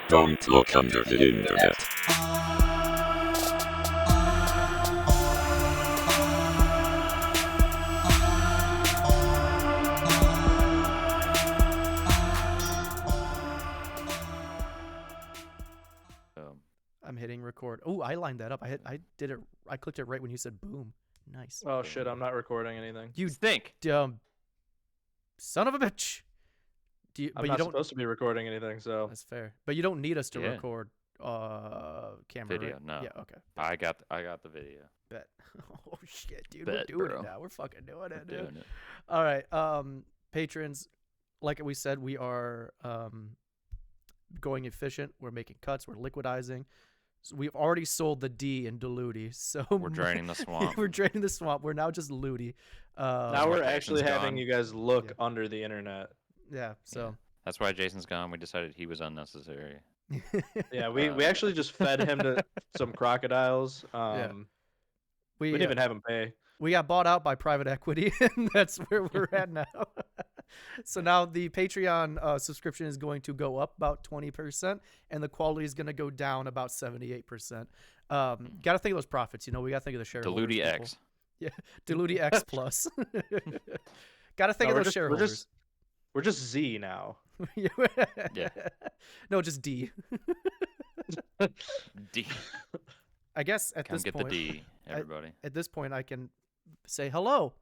Don't look under the internet. I'm hitting record. Oh, I lined that up. I did it. I clicked it right when you said boom. Nice. Oh shit! I'm not recording anything. You Stink. dumb son of a bitch. I'm not supposed to be recording anything, so That's fair. But you don't need us to Yeah. record camera. Video, right? no. Yeah. Okay. I got the video. Bet. Oh shit, dude. Bet, We're doing bro. it now. We're fucking doing it, dude. Doing it. All right. Patrons, like we said, we are going efficient. We're making cuts. We're liquidizing. So we've already sold the D in Diluti. So We're draining the swamp. we're draining the swamp. We're now just Luti. now we're Jason's actually having gone. you guys look Yeah. under the internet. Yeah. So That's why Jason's gone. We decided he was unnecessary. Yeah, we actually just fed him to some crocodiles. we We didn't even have him pay. we got bought out by private equity, and that's where we're at now. So now the Patreon subscription is going to go up about 20%, and the quality is going to go down about 78%. Got to think of those profits. You know, we got to think of the shareholders. Diluti people. X. Yeah, Diluti X plus. Got to think No, of those shareholders. We're just Z now. Yeah. No, just D. D. I guess at Come this get point, the D, everybody. at this point, I can say hello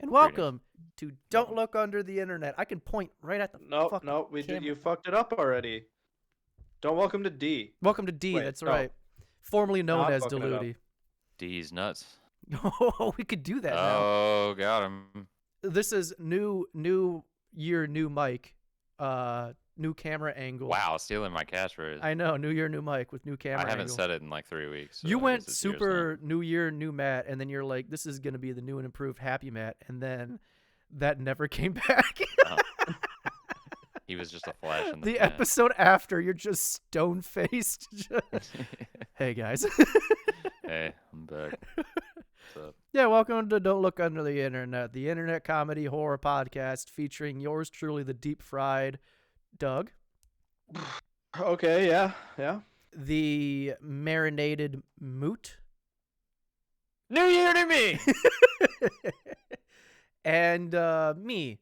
and welcome to Don't Look Under the Internet. I can point right at the Nope, fucking nope. camera. You fucked it up already. Don't welcome to D. Welcome to D. Wait, That's no. right. Formerly known I'm as fucking it up. Diluti. D's nuts. Oh, we could do that now. Oh, got him. This is new year, new mic, new camera angle. Wow, stealing my catchphrase. I know, new year, new mic with new camera I haven't angle. said it in like 3 weeks. So You I went guess it's yours super new year, new Matt, and then you're like, this is going to be the new and improved Happy Matt. And then that never came back. now. He was just a flash in the The pan. episode after, you're just stone faced. Hey, guys. Hey, I'm back. What's up? Yeah, welcome to Don't Look Under the Internet, the internet comedy horror podcast featuring yours truly, the deep fried Doug, Okay, yeah. the marinated Moot, New Year to me! and me.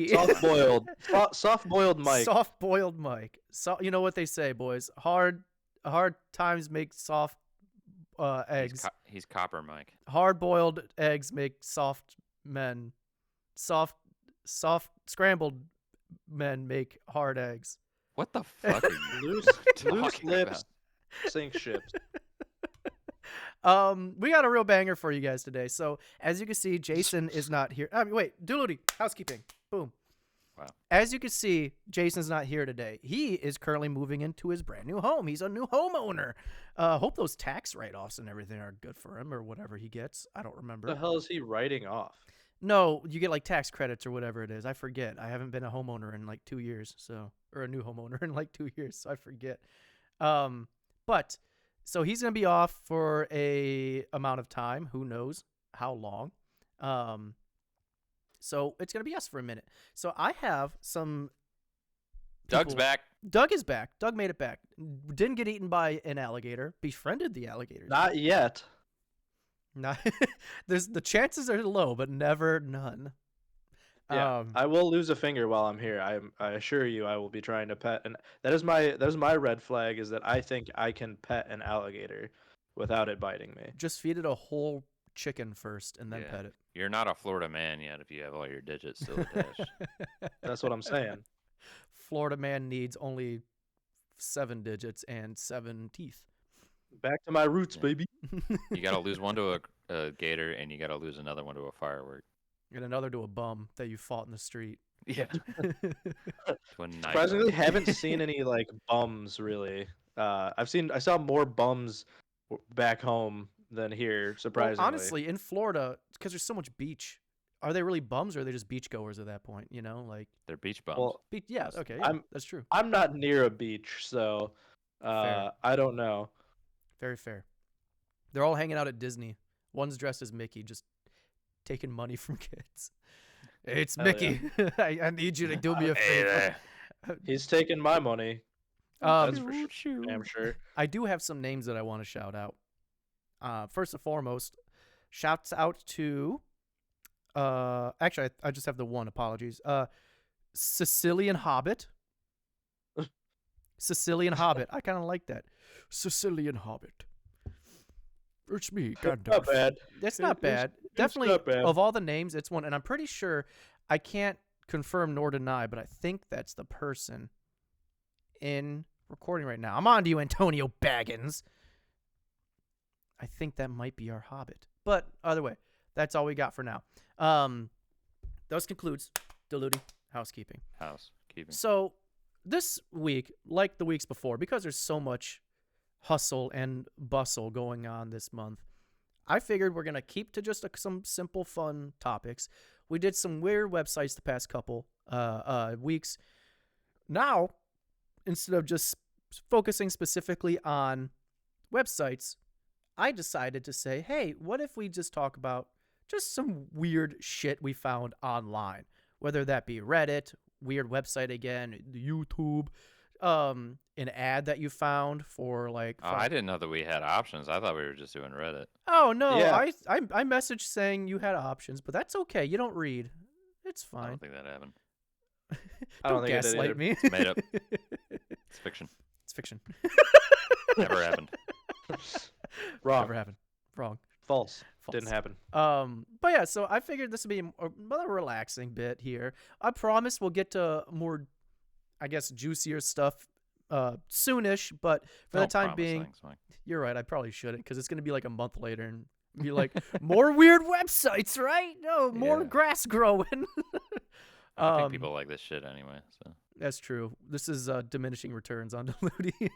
Soft boiled Mike. Soft boiled Mike. So you know what they say, boys. Hard times make soft eggs. He's Copper Mike. Hard boiled eggs make soft men. Soft scrambled men make hard eggs. What the fuck are you Loose talking lips about? sink ships. We got a real banger for you guys today. So as you can see, Jason is not here. Wait, Doolity, housekeeping. Boom. Wow. As you can see, Jason's not here today. He is currently moving into his brand new home. He's a new homeowner. Hope those tax write-offs and everything are good for him or whatever he gets. I don't remember. What the hell is he writing off? No, you get like tax credits or whatever it is. I forget. I haven't been a homeowner in like 2 years, or a new homeowner in like 2 years, so I forget. But so he's gonna be off for a amount of time. Who knows how long? So it's gonna be us for a minute. So I have some. Doug's back. Doug is back. Doug made it back. Didn't get eaten by an alligator. Befriended the alligator. Not yet. Not. There's the chances are low, but never none. Yeah, I will lose a finger while I'm here. I assure you, I will be trying to pet, and that is my red flag, is that I think I can pet an alligator without it biting me. Just feed it a whole chicken first and then Yeah. pet it. You're not a Florida man yet if you have all your digits still attached. That's what I'm saying. Florida man needs only 7 digits and 7 teeth. Back to my roots, Yeah. baby. You gotta lose one to a gator, and you gotta lose another one to a firework. And another to a bum that you fought in the street. Yeah. To a knife. Surprisingly, haven't seen any like bums really. I saw more bums back home than here. Well, Surprisingly, honestly, in Florida, because there's so much beach, are they really bums or are they just beachgoers at that point? You know, like They're beach bums. Well, yeah, okay, yeah, that's true. I'm not near a beach, so Fair. I don't know. Very fair. They're all hanging out at Disney. One's dressed as Mickey, just taking money from kids. It's Hell Mickey. I need you to do me a Hey favor. there. He's taking my money. That's for sure. Damn sure. I do have some names that I want to shout out. First and foremost, shouts out to actually I just have the one, apologies. Sicilian Hobbit. Sicilian Hobbit. I kind of like that. Sicilian Hobbit. It's me, Gandalf. Not bad. It's not bad. Definitely, not bad. of all the names, it's one. And I'm pretty sure, I can't confirm nor deny, but I think that's the person in recording right now. I'm on to you, Antonio Baggins. I think that might be our Hobbit. But either way, that's all we got for now. Those concludes Diluti Housekeeping. Housekeeping. So this week, like the weeks before, because there's so much hustle and bustle going on this month, I figured we're going to keep to just some simple, fun topics. We did some weird websites the past couple weeks. Now, instead of just focusing specifically on websites, I decided to say, hey, what if we just talk about just some weird shit we found online, whether that be Reddit, weird website again, YouTube, an ad that you found for like. Oh, I didn't know that we had options. I thought we were just doing Reddit. Oh no, Yeah. I messaged saying you had options, but that's okay. You don't read. It's I fine. don't think that happened. I don't think it did gaslight either. me. It's made up. It's fiction. It's fiction. Never happened. Wrong. Never happened. Wrong. False. False. Didn't happen. But yeah, so I figured this would be a relaxing bit here. I promise we'll get to more, I guess, juicier stuff soonish. But for the Don't time promise being, things, Mike. you're right. I probably shouldn't, because it's gonna be like a month later and be like more weird websites, right? No, more Yeah. grass growing. I think people like this shit anyway. So That's true. This is diminishing returns on Diluti.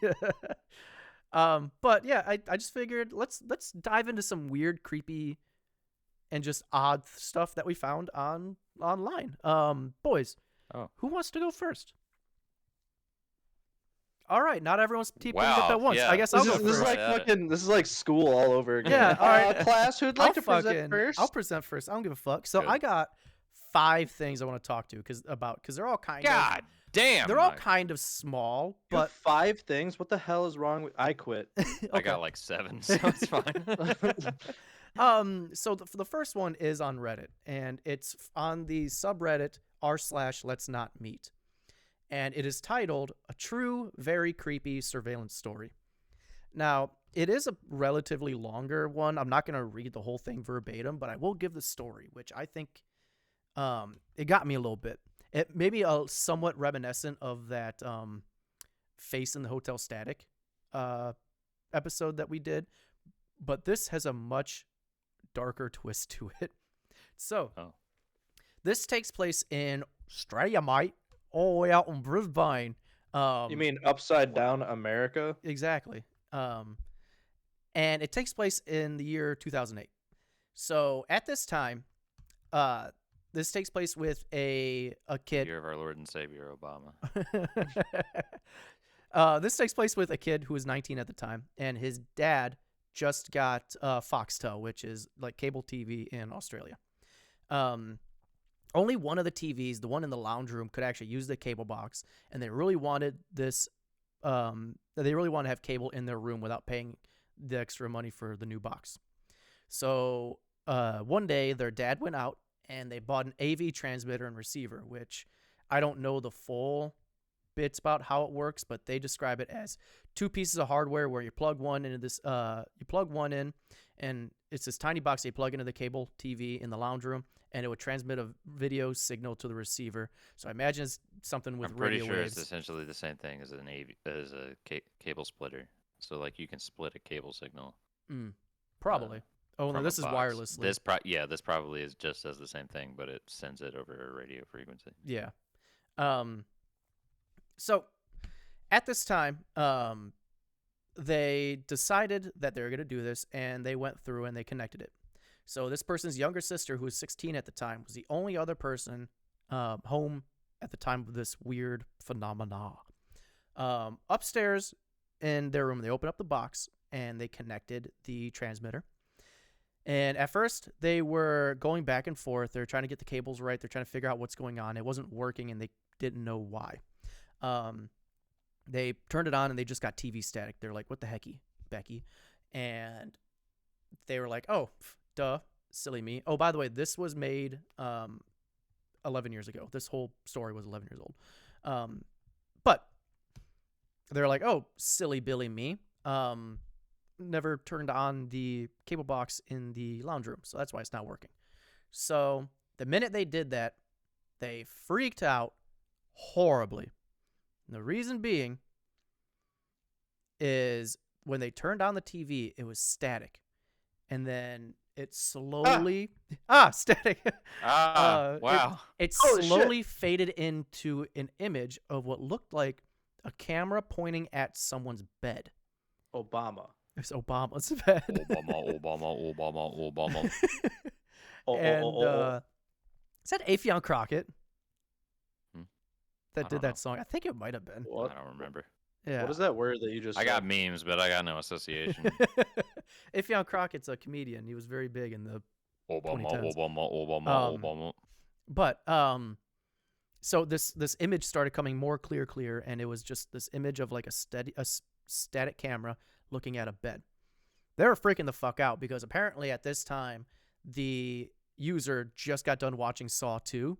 But yeah, I just figured let's dive into some weird, creepy, and just odd stuff that we found online. Boys, who wants to go first? All right, not everyone's teeping up at once. yeah. I guess I'll This go is, this is first. like fucking. This is like school all over again. Yeah, all right. Class, who'd like to present first? I'll present first. I don't give a fuck. So Good. I got 5 things I want to talk to because they're all kind of. God damn. They're all Mike. kind of small, You have but 5 things. What the hell is wrong with? I quit. I okay. got like 7, so it's fine. So the first one is on Reddit, and it's on the subreddit r/let's not meet, and it is titled "A True, Very Creepy Surveillance Story." Now, it is a relatively longer one. I'm not going to read the whole thing verbatim, but I will give the story, which I think it got me a little bit. It may be somewhat reminiscent of that Face in the Hotel Static episode that we did, but this has a much darker twist to it. So, this takes place in Australia, mate, all the way out in Brisbane. You mean upside down America? Exactly. And it takes place in the year 2008. So at this time, this takes place with a kid. Year of our Lord and Savior Obama. This takes place with a kid who was 19 at the time, and his dad just got Foxtel, which is like cable TV in Australia. Only one of the TVs, the one in the lounge room, could actually use the cable box, and they really wanted this. They really want to have cable in their room without paying the extra money for the new box. So one day, their dad went out and they bought an AV transmitter and receiver, which I don't know the full bits about how it works, but they describe it as 2 pieces of hardware where you plug one into this. You plug one in, and it's this tiny box that you plug into the cable TV in the lounge room, and it would transmit a video signal to the receiver. So I imagine it's something with I'm pretty radio sure waves. it's essentially the same thing as a cable splitter. So like you can split a cable signal. Probably. Oh no, from this a is box. wirelessly. This probably is just does the same thing, but it sends it over a radio frequency. Yeah. So at this time, they decided that they were going to do this, and they went through and they connected it. So this person's younger sister, who was 16 at the time, was the only other person home at the time of this weird phenomena. Upstairs in their room, they opened up the box and they connected the transmitter. And at first, they were going back and forth. They're trying to get the cables right. They're trying to figure out what's going on. It wasn't working, and they didn't know why. They turned it on, and they just got TV static. They're like, what the hecky, Becky? And they were like, oh, duh, silly me. Oh, by the way, this was made 11 years ago. This whole story was 11 years old. But they're like, oh, silly Billy me. Never turned on the cable box in the lounge room, so that's why it's not working. So the minute they did that, they freaked out horribly. And the reason being is when they turned on the TV, it was static. And then it slowly... static. Wow. It slowly faded into an image of what looked like a camera pointing at someone's bed. Obama. It's Obama's bed. Obama. And is that Affion Crockett that did don't that know. song? I think it might have been. What? I don't remember. Yeah. What is that word that you just I said? got memes, but I got no association. Affion Crockett's a comedian. He was very big in the Obama. 2010s. But so this image started coming more clear, and it was just this image of like a static camera looking at a bed. They were freaking the fuck out because apparently at this time the user just got done watching Saw 2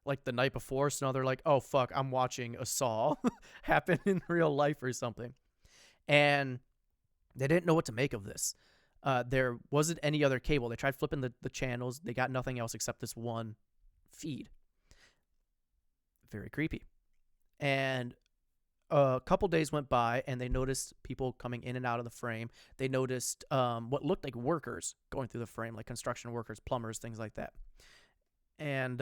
like the night before, so now they're like, oh fuck, I'm watching a Saw happen in real life or something. And they didn't know what to make of this. There wasn't any other cable. They tried flipping the channels. They got nothing else except this one feed. Very creepy. And a couple days went by, and they noticed people coming in and out of the frame. They noticed what looked like workers going through the frame, like construction workers, plumbers, things like that. And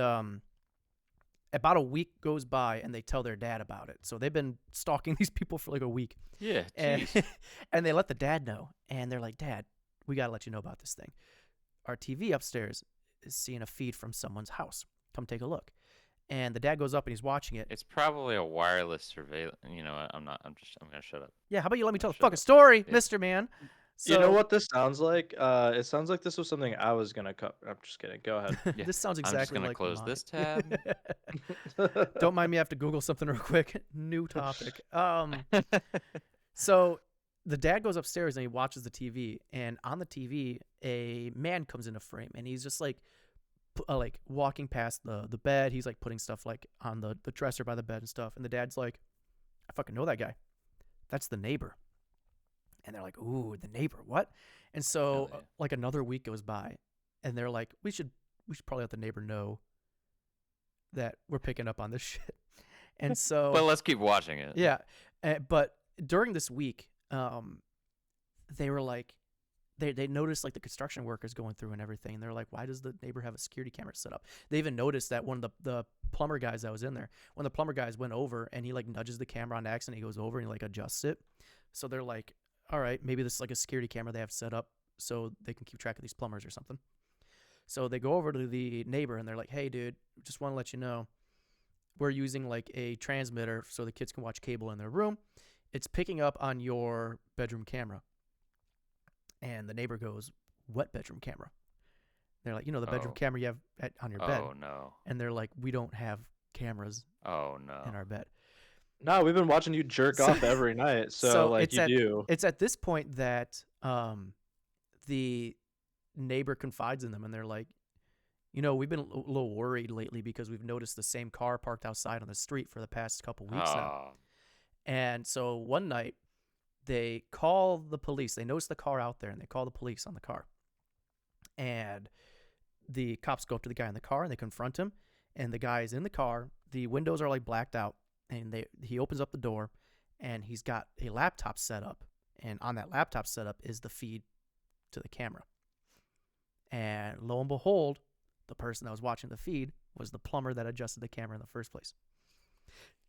about a week goes by, and they tell their dad about it. So they've been stalking these people for like a week. Yeah, And, and they let the dad know. And they're like, Dad, we got to let you know about this thing. Our TV upstairs is seeing a feed from someone's house. Come take a look. And the dad goes up and he's watching it. It's probably a wireless surveillance. You know what? I'm gonna shut up. Yeah, how about you let me tell the Shut fucking up. story, Yeah. Mr. Man? So, You know what this sounds like? It sounds like this was something I was gonna cut. I'm just kidding. Go ahead. Yeah, This sounds I'm just exactly gonna like close mine. this tab. Don't mind me, I have to Google something real quick. New topic. So the dad goes upstairs and he watches the TV, and on the TV, a man comes into frame, and he's just like walking past the bed. He's like putting stuff like on the dresser by the bed and stuff. And the dad's like, I fucking know that guy. That's the neighbor. And they're like, ooh, the neighbor, what? And so Hell yeah. like another week goes by, and they're like, we should probably let the neighbor know that we're picking up on this shit. And so But let's keep watching it. yeah, but during this week, they were like, they noticed like the construction workers going through and everything, and they're like, why does the neighbor have a security camera set up? They even noticed that one of the plumber guys that was in there, when the plumber guys went over and he like nudges the camera on accident, he goes over and he like adjusts it. So they're like, all right, maybe this is like a security camera they have set up so they can keep track of these plumbers or something. So they go over to the neighbor and they're like, hey dude, just want to let you know, we're using like a transmitter so the kids can watch cable in their room. It's picking up on your bedroom camera. And the neighbor goes, what bedroom camera? They're like, the bedroom Oh. camera you have on your bed. Oh no. And they're like, we don't have cameras Oh no. in our bed. No, we've been watching you jerk off every night, so like it's you at, do. It's at this point that the neighbor confides in them, and they're like, we've been a little worried lately because we've noticed the same car parked outside on the street for the past couple weeks now. And so one night, they call the police. They notice the car out there, and they call the police on the car. And the cops go up to the guy in the car, and they confront him. And the guy is in the car. The windows are like blacked out, and he opens up the door, and he's got a laptop set up. And on that laptop setup is the feed to the camera. And lo and behold, the person that was watching the feed was the plumber that adjusted the camera in the first place.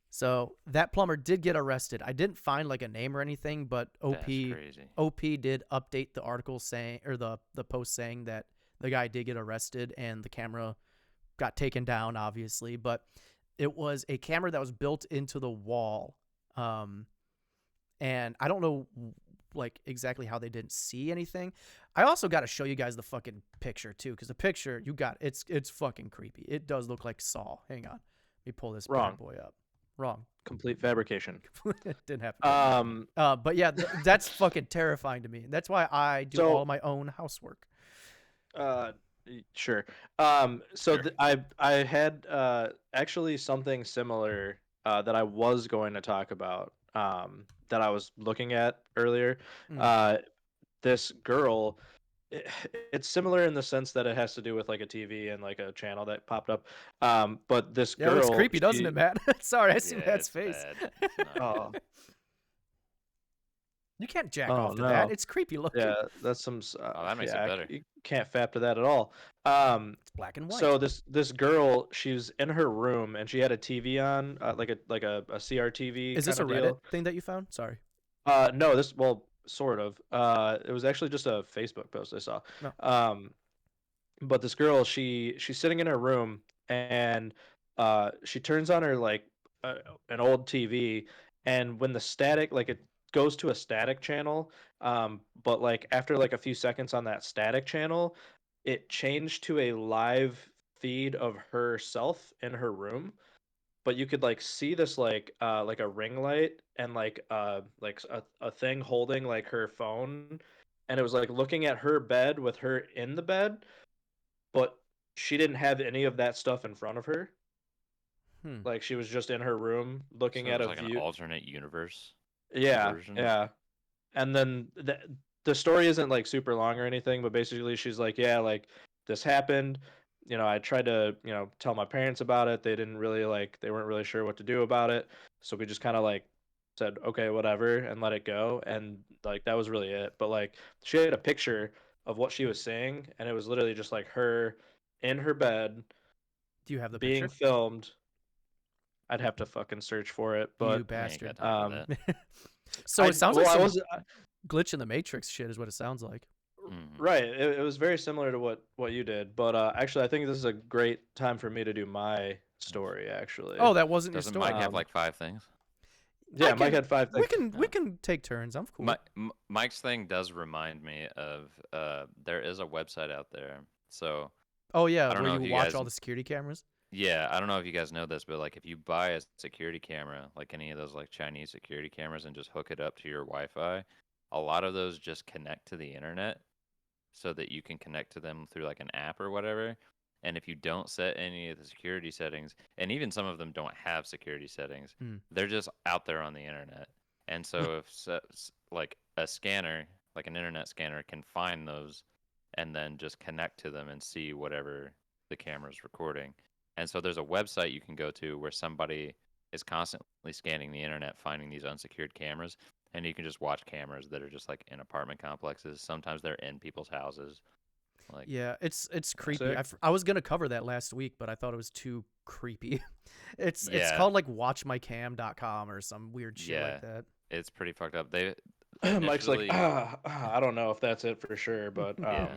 So that plumber did get arrested. I didn't find like a name or anything, but That's crazy. OP did update the article saying, or the post saying that the guy did get arrested and the camera got taken down, obviously, but it was a camera that was built into the wall. And I don't know like exactly how they didn't see anything. I also got to show you guys the fucking picture too, because the picture you got it's fucking creepy. It does look like Saw. Hang on, let me pull this bad boy up. Wrong. Complete fabrication. It didn't happen. But yeah, that's fucking terrifying to me. That's why I do all my own housework. Sure. Sure. I had actually something similar that I was going to talk about that I was looking at earlier. This girl, it's similar in the sense that it has to do with like a TV and like a channel that popped up. But this girl, it looks creepy, doesn't it, Matt? Sorry, I see Matt's face. Bad. It's not good. You can't jack off to that. It's creepy looking. Yeah, that's some. that makes it better. You can't fap to that at all. It's black and white. So this girl, she was in her room and she had a TV on, like a CRTV. Is this a Reddit deal. thing that you found? Sorry. No, sort of. It was actually just a Facebook post I saw. No. But this girl, she's sitting in her room and she turns on her like an old TV, and when the static, like it goes to a static channel, but like after like a few seconds on that static channel, it changed to a live feed of herself in her room. But you could like see this like a ring light and like a thing holding like her phone, and it was like looking at her bed with her in the bed, but she didn't have any of that stuff in front of her. Like she was just in her room looking at a like view. An alternate universe. Yeah, version. yeah. And then the story isn't like super long or anything, but basically she's like, yeah, like this happened. You know, I tried to, tell my parents about it. They weren't really sure what to do about it. So we just kind of like said, okay, whatever, and let it go. And like that was really it. But like she had a picture of what she was saying, and it was literally just like her in her bed. Do you have the being picture? filmed? I'd have to fucking search for it, but you bastard. So it sounds like some glitch in the Matrix shit is what it sounds like. Right. It was very similar to what you did, but actually, I think this is a great time for me to do my story. Actually. Oh, that wasn't Doesn't your story. Mike have like 5 things? Yeah, Mike had 5 things. We can take turns. I'm cool. Mike's thing does remind me of there is a website out there. So. Oh yeah, where you watch all the security cameras. Yeah, I don't know if you guys know this, but like if you buy a security camera, like any of those like Chinese security cameras, and just hook it up to your Wi-Fi, a lot of those just connect to the internet, so that you can connect to them through like an app or whatever. And if you don't set any of the security settings, and even some of them don't have security settings, they're just out there on the internet. And so if like a scanner, like an internet scanner, can find those and then just connect to them and see whatever the camera's recording. And so there's a website you can go to where somebody is constantly scanning the internet, finding these unsecured cameras, and you can just watch cameras that are just like in apartment complexes. Sometimes they're in people's houses. Like, yeah, it's creepy. I was gonna cover that last week, but I thought it was too creepy. It's called like watchmycam.com or some weird shit like that. It's pretty fucked up. Mike's like, I don't know if that's it for sure, but yeah.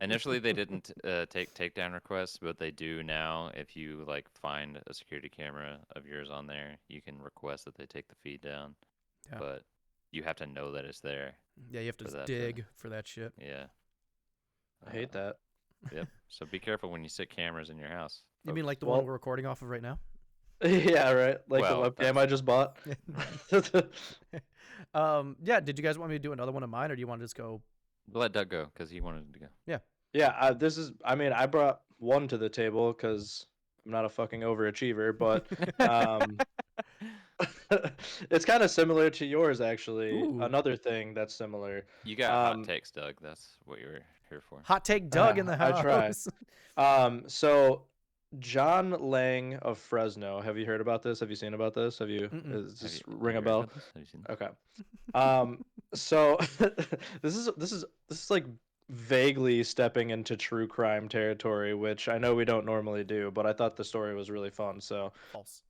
Initially, they didn't take takedown requests, but they do now. If you like find a security camera of yours on there, you can request that they take the feed down. Yeah. But you have to know that it's there. Yeah, you have to dig for that shit. Yeah. I hate that. Yep. So be careful when you sit cameras in your house. You mean like the one we're recording off of right now? Yeah, right. Like the webcam I just bought. Yeah. Did you guys want me to do another one of mine, or do you want to just go? Let Doug go because he wanted to go. Yeah. Yeah. I brought one to the table because I'm not a fucking overachiever, but it's kind of similar to yours, actually. Ooh. Another thing that's similar. You got hot takes, Doug. That's what you were here for. Hot take Doug in the house. I try. So John Lang of Fresno. Have you heard about this? Have you seen about this? Does this ring a bell? Have you seen this? Okay. So this is like vaguely stepping into true crime territory, which I know we don't normally do, but I thought the story was really fun. So false.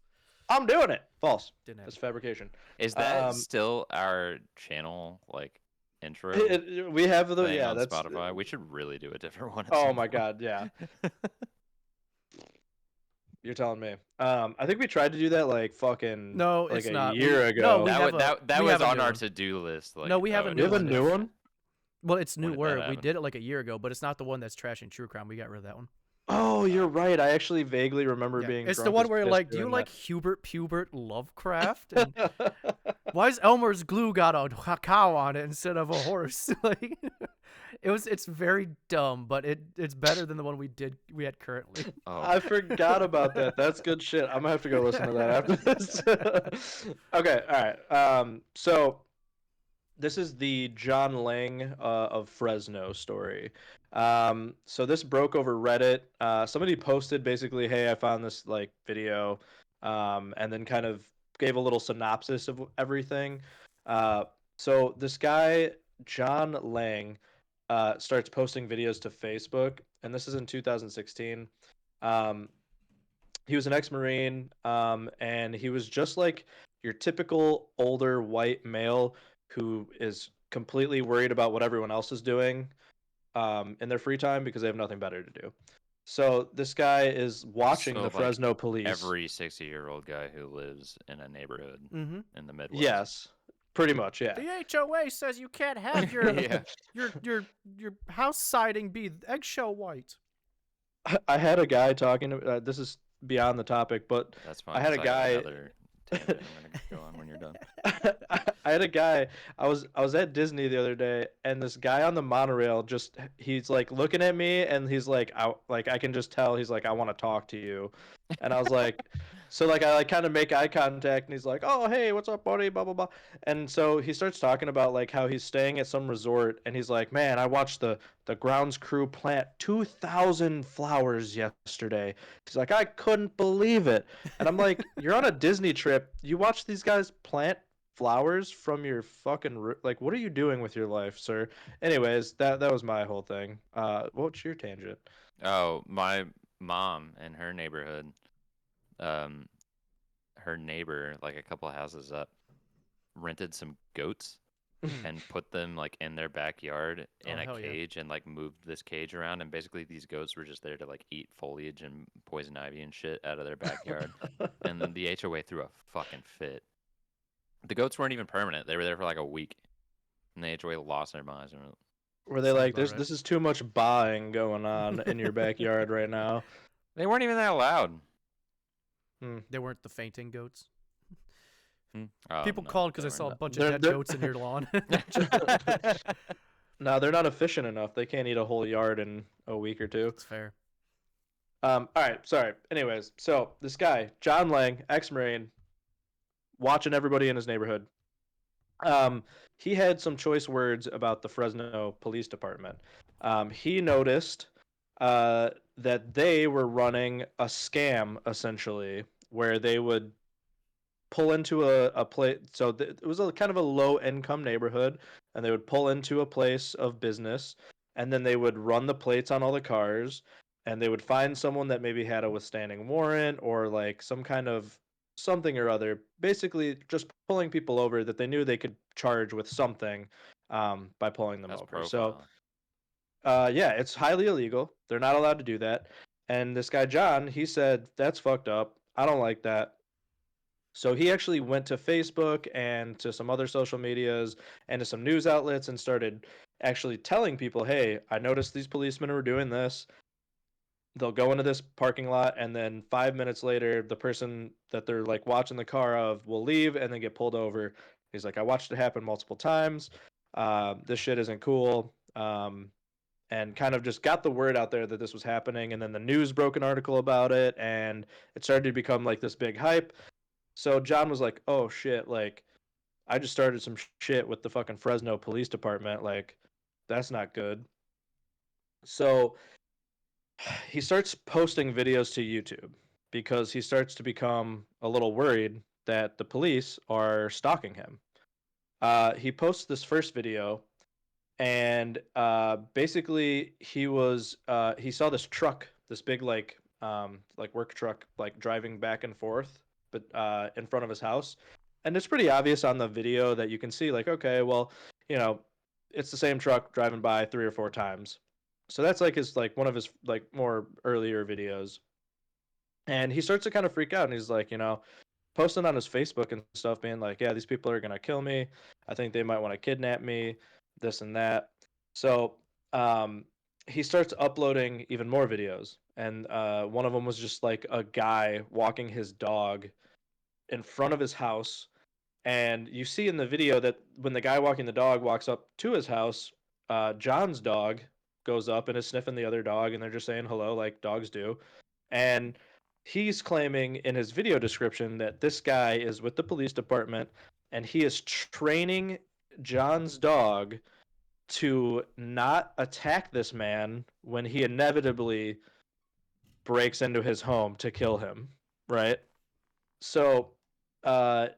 I'm doing it. False. Didn't happen. It's fabrication. Is that still our channel like intro We have the thing on that's Spotify. We should really do a different one. At oh some my point. god, yeah. You're telling me. I think we tried to do that like fucking No, like it's a not. year ago. No, we That have was that we was have a on new our one. to-do list. Like, No, we have a We new have a one. new one? Well, it's When did that newer. We happen? did it like a year ago, but it's not the one that's trashing true crime. We got rid of that one. Oh, you're right. I actually vaguely remember Yeah, being it's the drunk one as where you're piss like, do you doing like Hubert Pubert Lovecraft? And why is Elmer's glue got a cow on it instead of a horse? Like, it's very dumb, but it's better than the one we had currently. Oh, I forgot about that. That's good shit. I'm gonna have to go listen to that after this. Okay, all right. So this is the John Lang of Fresno story. So this broke over Reddit. Somebody posted basically, "Hey, I found this like video," and then kind of gave a little synopsis of everything. Uh, so this guy John Lang starts posting videos to Facebook, and this is in 2016. Um, he was an ex-marine, and he was just like your typical older white male who is completely worried about what everyone else is doing in their free time because they have nothing better to do. So this guy is watching so the like Fresno police. every 60-year-old guy who lives in a neighborhood Mm-hmm. in the Midwest. Yes, pretty much, yeah. The HOA says you can't have your Yeah. your house siding be eggshell white. I had a guy talking. This is beyond the topic, but That's fine. I had a 'cause guy. have another tangent I'm gonna go on when you're done. I had a guy. I was at Disney the other day, and this guy on the monorail just he's like looking at me, and he's like, I can just tell he's like, I want to talk to you, and I was like, so like I like kind of make eye contact, and he's like, oh hey, what's up, buddy, blah blah blah, and so he starts talking about like how he's staying at some resort, and he's like, man, I watched the grounds crew plant 2,000 flowers yesterday. He's like, I couldn't believe it. And I'm like, you're on a Disney trip. You watch these guys plant flowers from your fucking like, what are you doing with your life, sir? Anyways, that was my whole thing. What's your tangent? Oh, my mom in her neighborhood, um, her neighbor, like a couple houses up, rented some goats and put them like in their backyard in Oh, a hell yeah. cage and like moved this cage around, and basically these goats were just there to like eat foliage and poison ivy and shit out of their backyard. And then the HOA threw a fucking fit. The goats weren't even permanent. They were there for like a week. And the HOA lost their minds. And Were they Sounds like, about there's right. this is too much buying going on in your backyard right now? they weren't even that loud. They weren't the fainting goats. Oh, People no, called because they I saw a weren't bunch They're- of dead they're- goats in your lawn. No, they're not efficient enough. They can't eat a whole yard in a week or two. That's fair. All right, sorry. Anyways, so this guy, John Lang, ex-marine, watching everybody in his neighborhood. He had some choice words about the Fresno Police Department. He noticed that they were running a scam essentially, where they would pull into a place. So it was a kind of a low income neighborhood, and they would pull into a place of business, and then they would run the plates on all the cars, and they would find someone that maybe had a withstanding warrant or like some kind of something or other, basically just pulling people over that they knew they could charge with something by pulling them That's over. So profile. yeah, it's highly illegal. They're not allowed to do that. And this guy John, he said that's fucked up. I don't like that. So he actually went to Facebook and to some other social medias and to some news outlets and started actually telling people, "Hey, I noticed these policemen were doing this. They'll go into this parking lot, and then 5 minutes later, the person that they're like watching the car of will leave and then get pulled over." He's like, "I watched it happen multiple times. This shit isn't cool." And kind of just got the word out there that this was happening, and then the news broke an article about it, and it started to become like this big hype. So John was like, "Oh shit, like I just started some shit with the fucking Fresno Police Department. Like that's not good." So he starts posting videos to YouTube because he starts to become a little worried that the police are stalking him. He posts this first video, and basically he saw this truck, this big like work truck, like driving back and forth, but in front of his house, and it's pretty obvious on the video that you can see like, okay, well, you know, it's the same truck driving by 3 or 4 times. So that's like his like one of his like more earlier videos. And he starts to kind of freak out, and he's like, posting on his Facebook and stuff, being like, "Yeah, these people are gonna kill me. I think they might want to kidnap me, this and that." So um, he starts uploading even more videos, and one of them was just like a guy walking his dog in front of his house, and you see in the video that when the guy walking the dog walks up to his house, John's dog goes up and is sniffing the other dog, and they're just saying hello like dogs do. And he's claiming in his video description that this guy is with the police department and he is training John's dog to not attack this man when he inevitably breaks into his home to kill him, right? So uh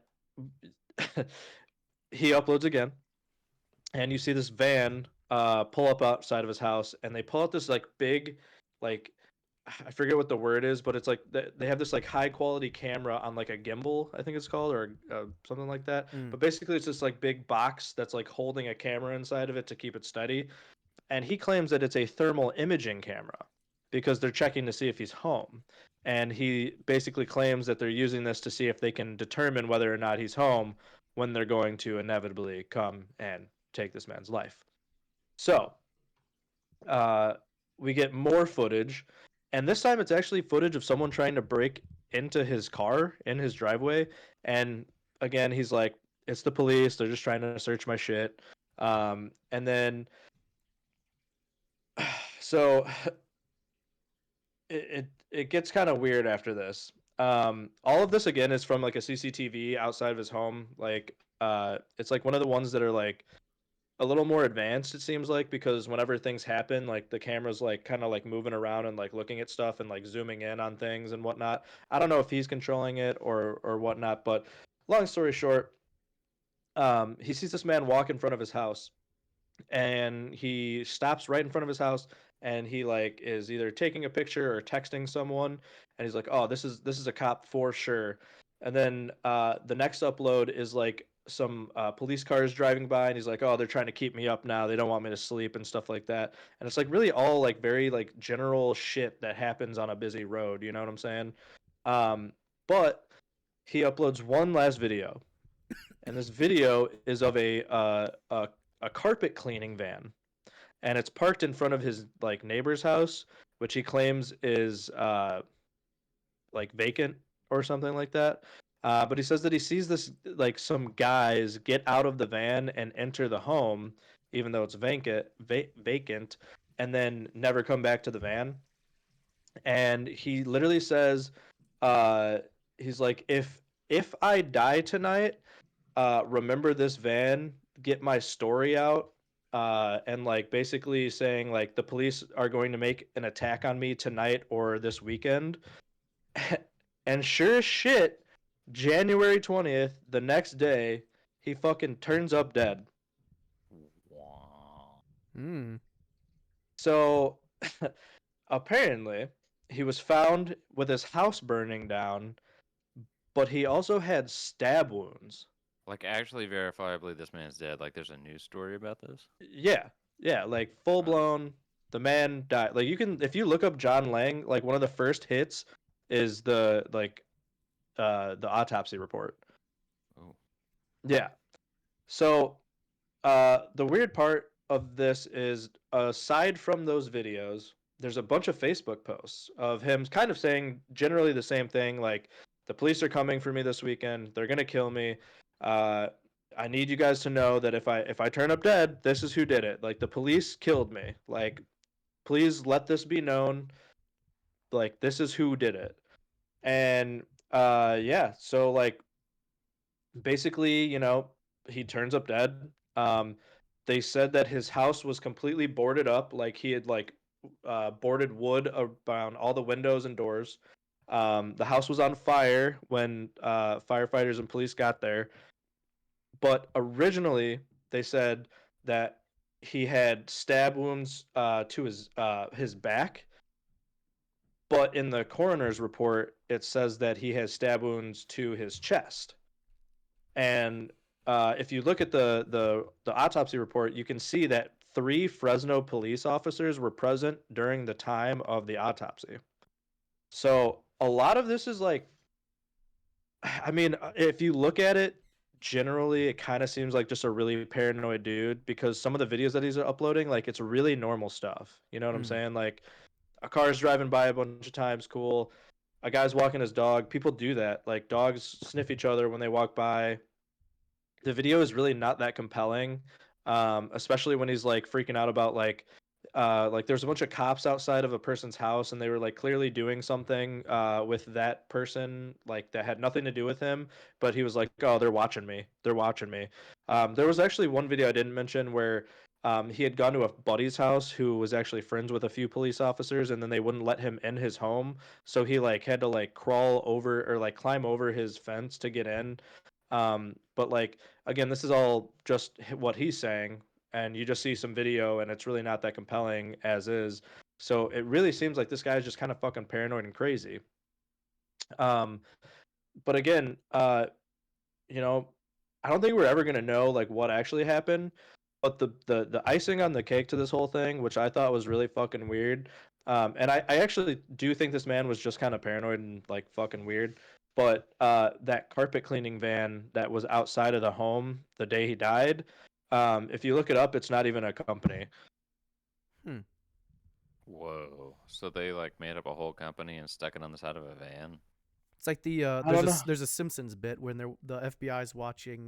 he uploads again, and you see this van pull up outside of his house, and they pull out this like big, like I forget what the word is, but it's like they have this like high quality camera on like a gimbal, I think it's called, or something like that. Mm. But basically, it's this like big box that's like holding a camera inside of it to keep it steady. And he claims that it's a thermal imaging camera because they're checking to see if he's home. And he basically claims that they're using this to see if they can determine whether or not he's home when they're going to inevitably come and take this man's life. So uh, we get more footage, and this time it's actually footage of someone trying to break into his car in his driveway. And again, he's like, "It's the police. They're just trying to search my shit." And then, so it gets kind of weird after this. All of this again is from like a CCTV outside of his home. Like, it's like one of the ones that are like a little more advanced, it seems like, because whenever things happen, like the camera's like kind of like moving around and like looking at stuff and like zooming in on things and whatnot. I don't know if he's controlling it or whatnot, but long story short, he sees this man walk in front of his house, and he stops right in front of his house, and he like is either taking a picture or texting someone, and he's like, "Oh, this is a cop for sure." And then the next upload is like some police cars driving by, and he's like, "Oh, they're trying to keep me up now. They don't want me to sleep and stuff like that." And it's like really all like very like general shit that happens on a busy road, you know what I'm saying? um, but he uploads one last video, and this video is of a carpet cleaning van, and it's parked in front of his like neighbor's house, which he claims is like vacant or something like that. But he says that he sees this like some guys get out of the van and enter the home, even though it's vacant, and then never come back to the van. And he literally says, uh, he's like, if I die tonight, remember this van, get my story out, and like basically saying like the police are going to make an attack on me tonight or this weekend. And sure as shit, January 20th, the next day, he fucking turns up dead. Wow. Mm. So apparently, he was found with his house burning down, but he also had stab wounds. Like actually verifiably, this man's dead. Like there's a news story about this. Yeah, yeah, like full Wow. blown. The man died. Like you can, if you look up John Lang, like one of the first hits is the autopsy report. Oh. Yeah. So the weird part of this is, aside from those videos, there's a bunch of Facebook posts of him kind of saying generally the same thing, like the police are coming for me this weekend. They're gonna kill me. Uh, I need you guys to know that if I turn up dead, this is who did it. Like the police killed me. Like please let this be known. Like this is who did it. And yeah, so like basically, he turns up dead. They said that his house was completely boarded up, like he had like boarded wood around all the windows and doors. The house was on fire when firefighters and police got there. But originally, they said that he had stab wounds to his back. But in the coroner's report, it says that he has stab wounds to his chest. And if you look at the autopsy report, you can see that 3 Fresno police officers were present during the time of the autopsy. So a lot of this is like, I mean, if you look at it, generally it kind of seems like just a really paranoid dude because some of the videos that he's uploading, like it's really normal stuff. You know what I'm Mm. saying? Like a car's driving by a bunch of times, cool. A guy's walking his dog. People do that. Like dogs sniff each other when they walk by. The video is really not that compelling, especially when he's like freaking out about like there's a bunch of cops outside of a person's house and they were like clearly doing something with that person like that had nothing to do with him, but he was like, oh, they're watching me, they're watching me. There was actually one video I didn't mention where he had gone to a buddy's house who was actually friends with a few police officers, and then they wouldn't let him in his home, so he like had to like crawl over or like climb over his fence to get in. But like again, this is all just what he's saying, and you just see some video, and it's really not that compelling as is. So it really seems like this guy's just kind of fucking paranoid and crazy. Um, but again, you know, I don't think we're ever gonna know like what actually happened. But the icing on the cake to this whole thing, which I thought was really fucking weird, and I actually do think this man was just kind of paranoid and like fucking weird. But that carpet cleaning van that was outside of the home the day he died, if you look it up, it's not even a company. Hmm. Whoa. So they like made up a whole company and stuck it on the side of a van? It's like the I don't know. there's a Simpsons bit when the FBI's watching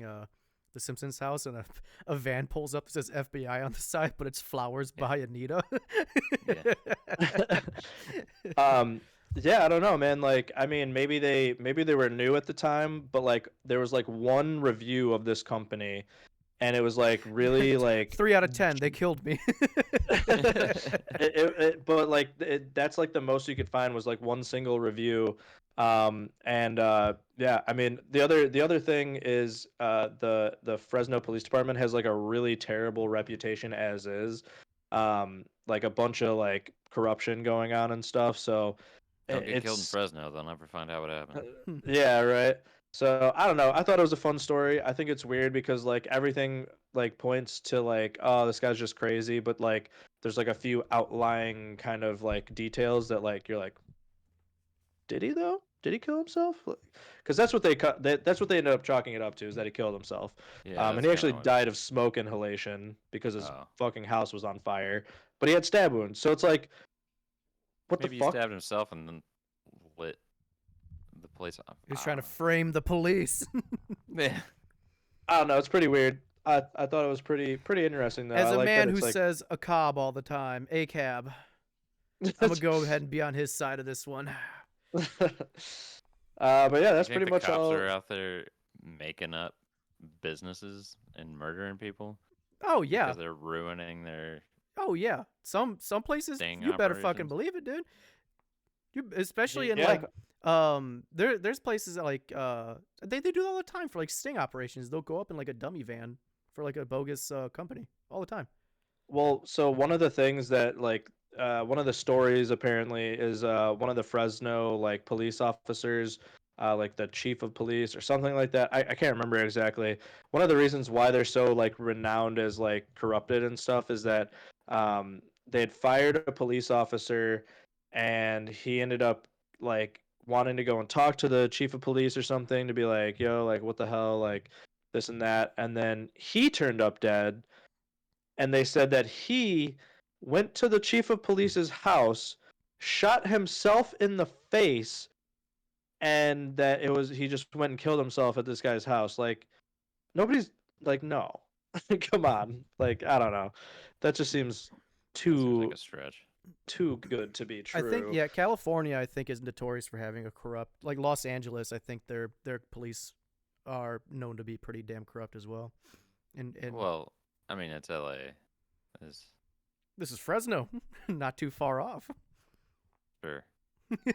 the Simpsons house and a van pulls up that says FBI on the side, but it's flowers Yeah. by Anita. Yeah, I don't know, man. Like, I mean, maybe they were new at the time, but like there was like one review of this company, and it was like really like 3 out of 10. They killed me. but like that's like the most you could find was like one single review. And yeah, I mean the other thing is the Fresno Police Department has like a really terrible reputation as is. Like a bunch of like corruption going on and stuff. So Don't get killed in it's Fresno. They'll never find out what happened. yeah, right. So I don't know. I thought it was a fun story. I think it's weird because like everything like points to like, oh, this guy's just crazy, but like there's like a few outlying kind of like details that like you're like, did he though? Did he kill himself? Because that's what they cut. That's what they ended up chalking it up to, is that he killed himself. Yeah, And that's he kind actually of what. died of smoke inhalation because his Oh. fucking house was on fire. But he had stab wounds, so it's like, what the Maybe he fuck? stabbed himself and then lit the place on. He's I trying to don't frame the police. know. Yeah. I don't know. It's pretty weird. I thought it was pretty interesting though. As I a like man that who it's like says a cob all the time, a cab, I'm gonna go ahead and be on his side of this one. But yeah, You that's think pretty the much cops all. are out there making up businesses and murdering people Oh yeah, because they're ruining their oh yeah. Some places sting you better fucking operations? believe it, dude. You especially in Yeah. like there's places that like they do that all the time for like sting operations. They'll go up in like a dummy van for like a bogus company all the time. Well, so one of the things that like one of the stories apparently is one of the Fresno like police officers, like the chief of police or something like that. I can't remember exactly. One of the reasons why they're so like renowned as like corrupted and stuff is that they had fired a police officer, and he ended up like wanting to go and talk to the chief of police or something to be like, yo, like what the hell, like this and that, and then he turned up dead, and they said that he went to the chief of police's house, shot himself in the face, and that it was he just went and killed himself at this guy's house. Like nobody's like, no, come on, like I don't know, that just seems That seems like too a stretch. too good to be I think true. yeah, California I think is notorious for having a corrupt like Los Angeles. I think their police are known to be pretty damn corrupt as well. And Well, I mean, it's LA. Is this is Fresno, not too far off. sure.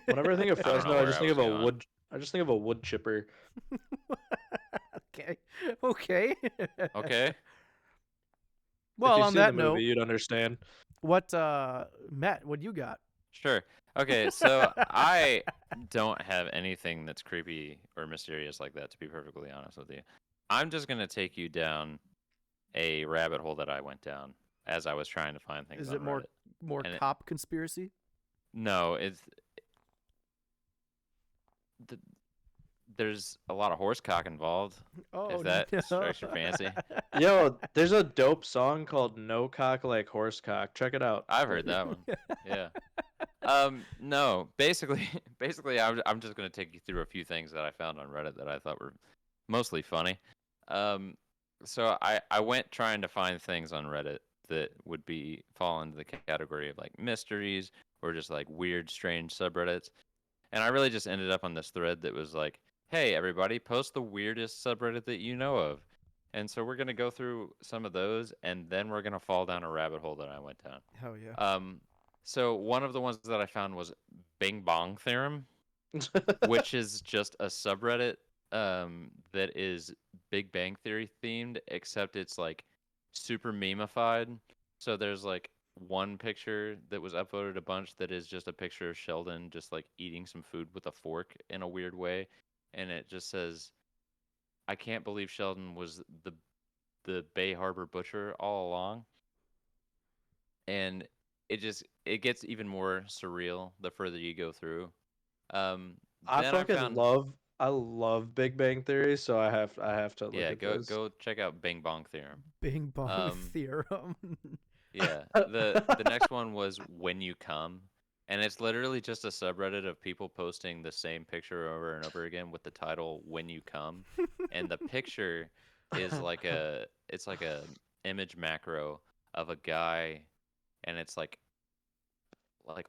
Whenever I think of I don't know Fresno, I where just I think was of a going. wood. I just think of a wood chipper. Okay. Okay. Okay. Well, if you've on seen that the movie, note, you'd understand. what Matt, what you got? Sure. Okay, so I don't have anything that's creepy or mysterious like that, to be perfectly honest with you. I'm just gonna take you down a rabbit hole that I went down as I was trying to find things Is on it more Reddit. And cop conspiracy? No, th- there's a lot of horse cock involved. Oh If that no. strikes your fancy, Yo, there's a dope song called "No Cock Like Horse Cock." Check it out. I've heard that one. Yeah. No. Basically, basically, I'm just gonna take you through a few things that I found on Reddit that I thought were mostly funny. Um, so I went trying to find things on Reddit that would fall into the category of like mysteries or just like weird, strange subreddits. And I really just ended up on this thread that was like, hey, everybody, post the weirdest subreddit that you know of. And so we're going to go through some of those, and then we're going to fall down a rabbit hole that I went down. Hell yeah. So one of the ones that I found was Bing Bong Theorem, which is just a subreddit that is Big Bang Theory themed, except it's like super memeified. So there's like one picture that was upvoted a bunch that is just a picture of Sheldon just like eating some food with a fork in a weird way, and it just says, "I can't believe Sheldon was the Bay Harbor butcher all along." And it gets even more surreal the further you go through. I Then I fucking found love Big Bang Theory, so I have to look yeah, at go this. go check out Bing Bong Theorem. Bing bong Um, theorem. Yeah. The next one was When You Come, and it's literally just a subreddit of people posting the same picture over and over again with the title When You Come, and the picture is like it's like a image macro of a guy, and it's like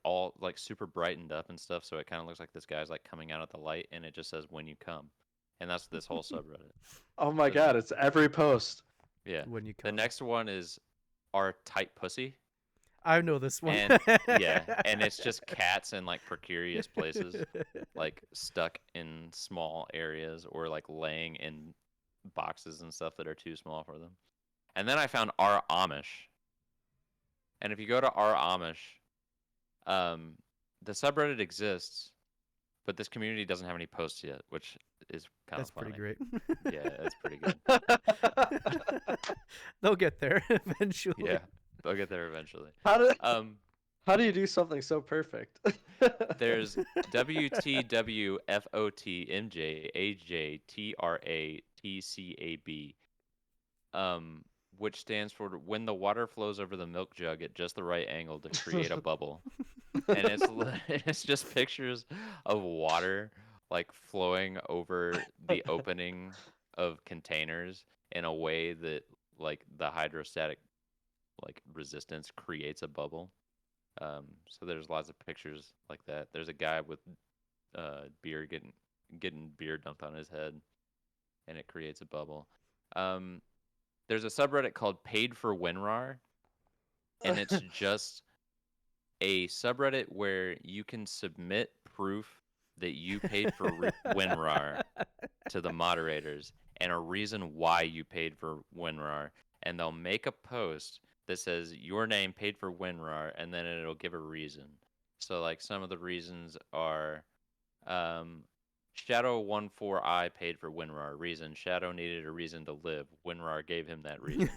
all like super brightened up and stuff, so it kind of looks like this guy's like coming out of the light, and it just says When You Come, and that's this whole subreddit. Oh my So god, it's every post. Yeah. When you The come. next one is Our Tight Pussy. I know this one. And yeah, and it's just cats in like precarious places, like stuck in small areas or like laying in boxes and stuff that are too small for them. And then I found Our Amish. And if you go to Our Amish, the subreddit exists, but this community doesn't have any posts yet, which is kind That's of funny. pretty great. Yeah, it's pretty good. They'll get there eventually. Yeah, they'll get there eventually. How do Um, how do you do something so perfect? There's WTWFOTMJAJTRATCAB, which stands for when the water flows over the milk jug at just the right angle to create a bubble. And it's just pictures of water like flowing over the opening of containers in a way that like the hydrostatic like resistance creates a bubble. So there's lots of pictures like that. There's a guy with beer getting beer dumped on his head, and it creates a bubble. There's a subreddit called Paid for WinRAR, and it's just a subreddit where you can submit proof that you paid for WinRAR to the moderators and a reason why you paid for WinRAR, and they'll make a post that says your name paid for WinRAR, and then it'll give a reason. So like some of the reasons are Shadow14I paid for WinRAR. Reason Shadow needed a reason to live. WinRAR gave him that reason.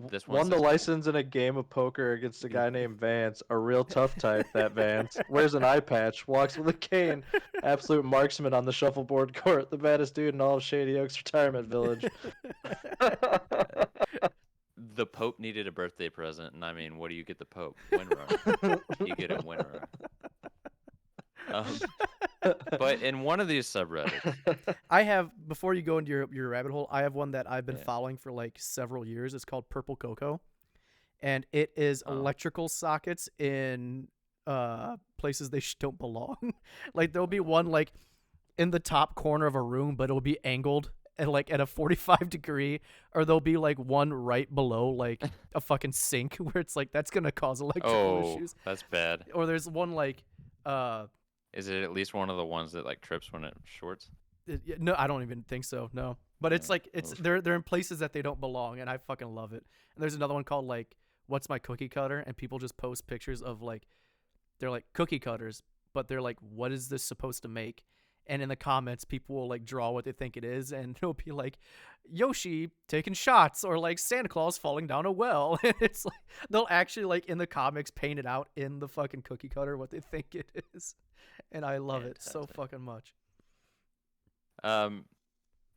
This one Won the says, license in a game of poker against a guy named Vance, a real tough type. That Vance wears an eye patch, walks with a cane, absolute marksman on the shuffleboard court, the baddest dude in all of Shady Oaks Retirement Village. the Pope needed a birthday present, and I mean, what do you get the Pope? WinRAR. You get a WinRAR. But in one of these subreddits, I have, before you go into your rabbit hole, I have one that I've been Yeah. following for like several years. It's called Purple Cocoa, and it is Oh. electrical sockets in places they don't belong. Like there'll be one like in the top corner of a room, but it'll be angled at like at a 45 degree, or there'll be like one right below like a fucking sink where it's like that's gonna cause electrical issues. that's bad. Or there's one like Is it at least one of the ones that like trips when it shorts? no, I don't even think so. No, but it's Yeah. like they're in places that they don't belong, and I fucking love it. And there's another one called like "What's My Cookie Cutter," and people just post pictures of like they're like cookie cutters, but they're like, what is this supposed to make? And in the comments, people will like draw what they think it is, and it'll be like Yoshi taking shots or like Santa Claus falling down a well. And it's like they'll actually like in the comics paint it out in the fucking cookie cutter what they think it is, and I love it so Fantastic. fucking much.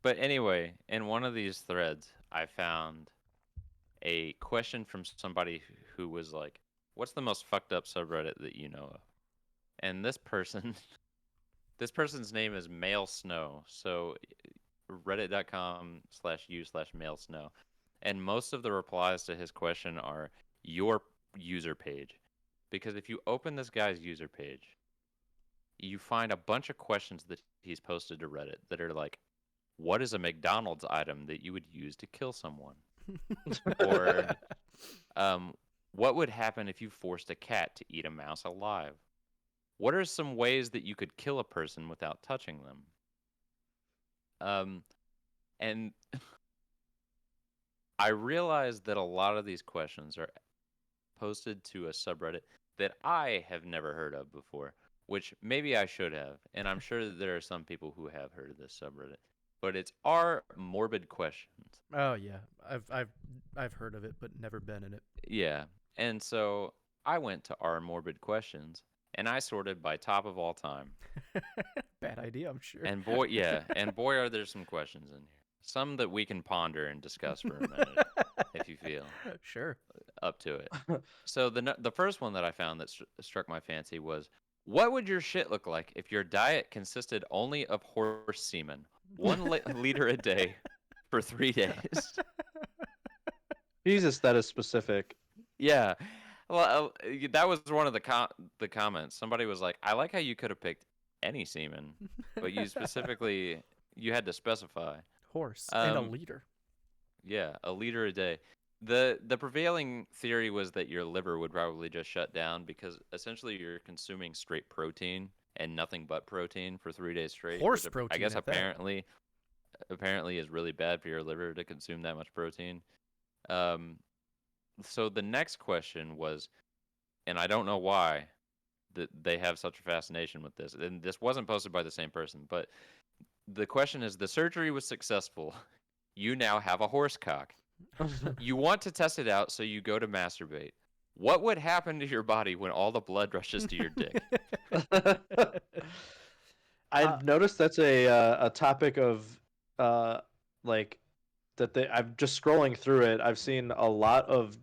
But anyway, in one of these threads, I found a question from somebody who was like, "What's the most fucked up subreddit that you know of?" And this person, this person's name is Male Snow. So reddit.com/u/male snow, and most of the replies to his question are your user page, because if you open this guy's user page, you find a bunch of questions that he's posted to Reddit that are like, what is a McDonald's item that you would use to kill someone? Or what would happen if you forced a cat to eat a mouse alive? What are some ways that you could kill a person without touching them? And I realized that a lot of these questions are posted to a subreddit that I have never heard of before, which maybe I should have, and I'm sure that there are some people who have heard of this subreddit. But it's our morbid questions. Oh yeah, I've heard of it, but never been in it. Yeah. And so I went to our morbid questions and I sorted by top of all time. Bad idea, I'm sure. And boy, yeah, and boy, are there some questions in here. Some that we can ponder and discuss for a minute, if you feel Sure. up to it. So the first one that I found that struck my fancy was, what would your shit look like if your diet consisted only of horse semen, 1 liter a day for 3 days? Jesus, that is specific. Yeah. Well, that was one of the comments. Somebody was like, "I like how you could have picked any semen, but you specifically you had to specify." Horse and a Um, liter. Yeah, 1 liter a day. The prevailing theory was that your liver would probably just shut down because essentially you're consuming straight protein and nothing but protein for 3 days straight. Horse which I protein guess at that. apparently is really bad for your liver to consume that much protein. So the next question was, and I don't know why that they have such a fascination with this, and this wasn't posted by the same person, but the question is, the surgery was successful. You now have a horse cock. You want to test it out, so you go to masturbate. What would happen to your body when all the blood rushes to your dick? I've noticed that's a topic of like that I'm just scrolling through it. I've seen a lot of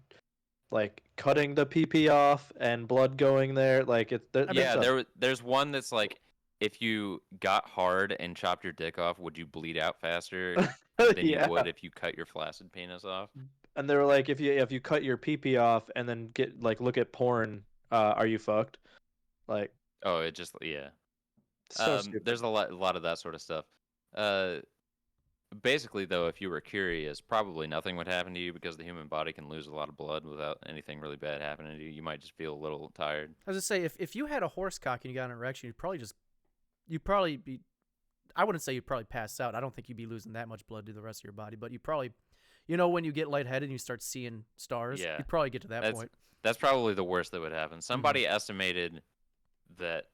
like cutting the PP off and blood going there. Like There's one that's like, if you got hard and chopped your dick off, would you bleed out faster than you would if you cut your flaccid penis off? And they were like, if you cut your PP off and then get like look at porn, are you fucked? Like, oh, it just so stupid. there's a lot of that sort of stuff. Basically, though, if you were curious, probably nothing would happen to you because the human body can lose a lot of blood without anything really bad happening to you. You might just feel a little tired. I was gonna say, if you had a horse cock and you got an erection, you'd probably be. I wouldn't say you'd probably pass out. I don't think you'd be losing that much blood to the rest of your body, but you probably, when you get lightheaded and you start seeing stars, you'd probably get to that point. That's probably the worst that would happen. Somebody estimated that,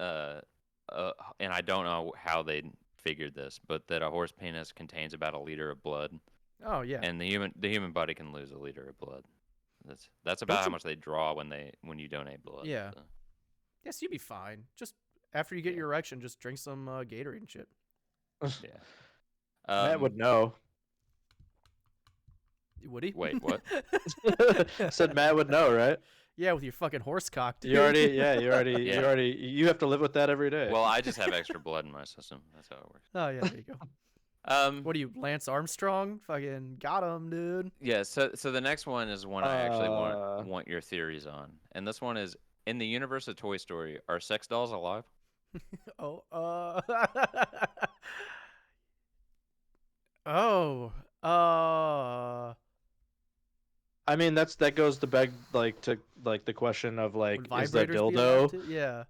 and I don't know how they figured this, but that a horse penis contains about 1 liter of blood. Oh yeah. And the human body can lose 1 liter of blood. That's about how much they draw when you donate blood. Yeah. So. Yes, you'd be fine. Just after you get your erection, just drink some Gatorade and shit. Yeah. Matt would know. Would he? Wait, what? Said Matt would know, right? Yeah, with your fucking horse cock, dude. You have to live with that every day. Well, I just have extra blood in my system. That's how it works. Oh yeah, there you go. What are you, Lance Armstrong? Fucking got him, dude. Yeah. So the next one is one I actually want your theories on, and this one is, in the universe of Toy Story, are sex dolls alive? Oh. Oh. I mean, that goes to beg the question of like, is that vibrators be allowed to? dildo? Yeah.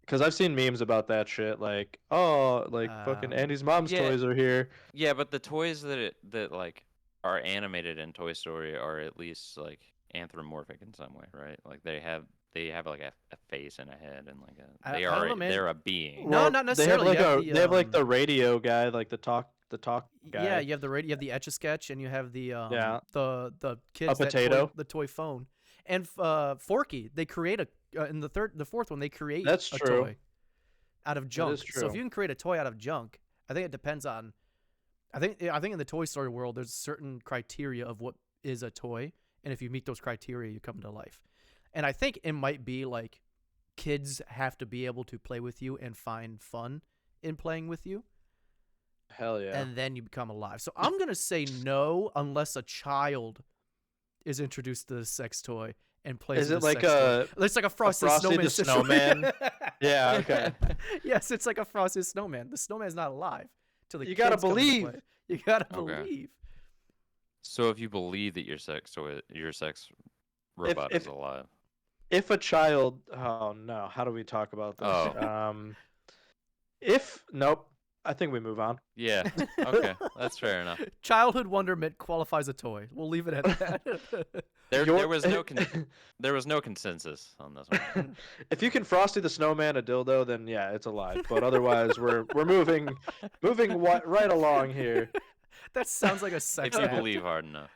Because I've seen memes about that shit, like, fucking Andy's mom's toys are here. Yeah, but the toys that like are animated in Toy Story are at least like anthropomorphic in some way, right? Like they have they have like a face and a head and like I- they I don't are know, man. they're a being. No, Well, not They have necessarily. like You they have like um, the radio guy, like the talk guy. Yeah, you have you have the Etch-a-Sketch, and you have the Yeah. the kids potato. the toy phone, and Forky. They create in the fourth one they create That's a true. toy out of That junk. is So if true. you can create a toy out of junk, I think it depends on. I think in the Toy Story world, there's certain criteria of what is a toy, and if you meet those criteria, you come to life. And I think it might be like kids have to be able to play with you and find fun in playing with you. Hell yeah. And then you become alive. So I'm gonna say no unless a child is introduced to the sex toy and plays. Is with it the like sex toy. a It's like a Frosty, Frosty Snowman the situation. Snowman? Yeah, okay. Yes, it's like a Frosty the Snowman. The snowman's not alive till the You gotta kids come into believe. play. You gotta Okay. believe. So if you believe that your sex robot if- is alive, If a child, oh no, how do we talk about this? Oh. Nope, I think we move on. yeah, okay, that's fair enough. Childhood wonderment qualifies a toy. We'll leave it at that. There Your- was no consensus on this one. If you can Frosty the Snowman a dildo, then yeah, it's alive. But otherwise, we're moving right along here. That sounds like a sex If you act. believe hard enough.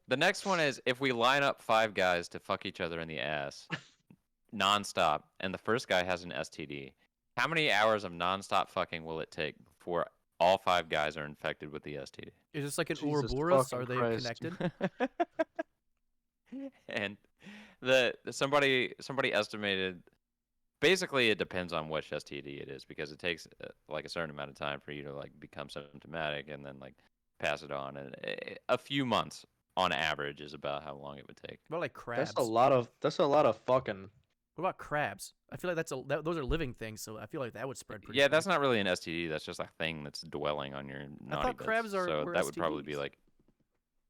The next one is if we line up 5 guys to fuck each other in the ass nonstop, and the first guy has an STD, how many hours of nonstop fucking will it take before all 5 guys are infected with the STD? Is this like an Jesus Ouroboros? fucking Are they Christ. connected? And somebody estimated. Basically, it depends on which STD it is because it takes like a certain amount of time for you to like become symptomatic and then like pass it on. And a few months on average is about how long it would take. What about like crabs? That's a lot of fucking. What about crabs? I feel like those are living things, so I feel like that would spread pretty. Yeah, quick. that's not really an STD. That's just a thing that's dwelling on your naughty thought bits. crabs So were that would probably be STDs. like.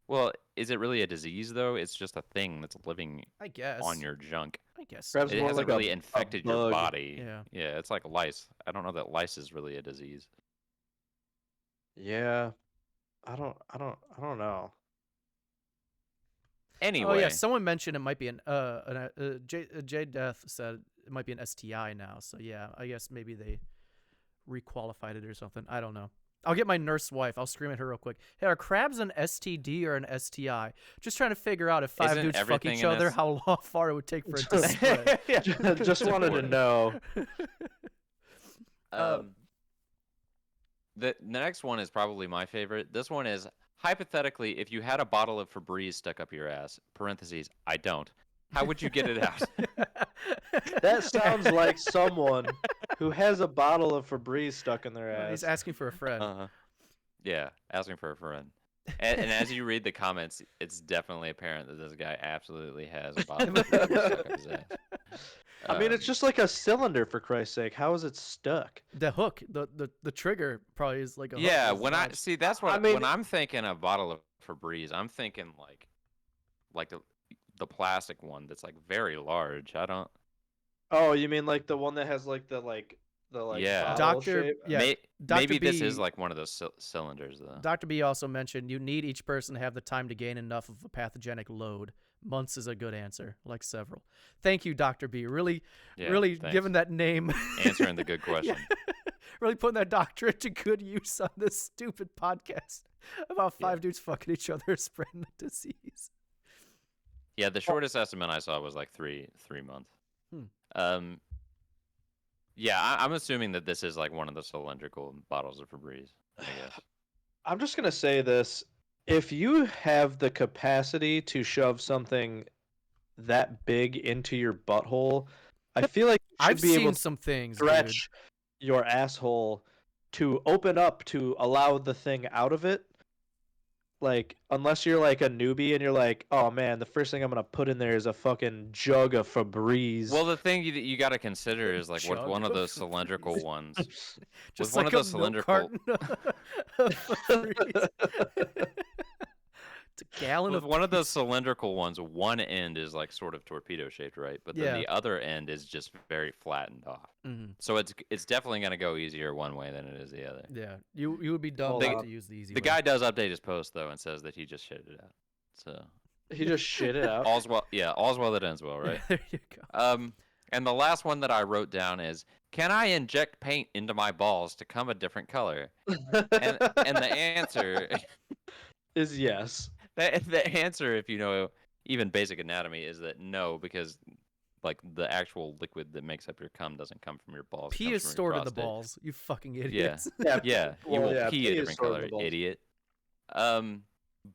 Well, is it really a disease though? It's just a thing that's living I guess. on your junk. I guess. Crabs It more hasn't like a- really a infected your bug. body. Yeah. Yeah, it's like lice. I don't know that lice is really a disease. Yeah, I don't know. Anyway, Oh yeah, someone mentioned it might be J Death said it might be an STI now. So yeah, I guess maybe they requalified it or something. I don't know. I'll get my nurse wife. I'll scream at her real quick. Hey, are crabs an STD or an STI? Just trying to figure out if 5 Isn't dudes fuck everything each an other, S- how far it would take for it to spread. Just wanted to know. The next one is probably my favorite. This one is hypothetically, if you had a bottle of Febreze stuck up your ass, parentheses, I don't, how would you get it out? That sounds like someone who has a bottle of Febreze stuck in their He's ass. asking for a friend. Yeah, asking for a friend. And as you read the comments, it's definitely apparent that this guy absolutely has a bottle of Febreze stuck up his ass. I mean, it's just like a cylinder, for Christ's sake. How is it stuck? The hook, the trigger probably is like a hook. Yeah, It's when I not- see that's what I mean- when I'm thinking a bottle of Febreze, I'm thinking like the plastic one that's like very large. I don't. Oh, you mean like the one that has like the Yeah. bottle Doctor- shape? yeah, Dr. Maybe this B- is like one of those cylinders though. Dr. B also mentioned you need each person to have the time to gain enough of a pathogenic load. Months is a good answer, like several. Thank you, Dr. B. Really, Yeah, really thanks. giving that name. Answering the good question. Really putting that doctorate to good use on this stupid podcast about 5 dudes fucking each other spreading the disease. Yeah, the shortest estimate I saw was like three months. Yeah, I'm assuming that this is like one of the cylindrical bottles of Febreze. I guess. I'm just gonna say this: if you have the capacity to shove something that big into your butthole, I feel like you should I've be seen able to some things, dude. stretch your asshole to open up to allow the thing out of it. Like, unless you're like a newbie and you're like, oh man, the first thing I'm gonna put in there is a fucking jug of Febreze. Well, the thing you got to consider is like with Jug one of of those cylindrical Febreze. ones. Just one like of those a milk cylindrical- carton of Febreze. It's a gallon With of one of those cylindrical ones, one end is like sort of torpedo shaped, right? But then Yeah. the other end is just very flattened off. Mhm. So it's definitely gonna go easier one way than it is the other. Yeah, you would be dumb Hold not on. to use the easy The way. guy does update his post though and says that he just shitted it out. So He just shit it out. All's well. Yeah, all's well that ends well, right? There you go. And the last one that I wrote down is, can I inject paint into my balls to come a different color? And the answer, Is yes. the answer, if you know even basic anatomy, is that no, because like the actual liquid that makes up your cum doesn't come from your balls. It Pee comes is from your stored in the prostate. balls. You fucking idiots. Yeah, you Well, will yeah, pee pee a is different stored in color, the balls. idiot.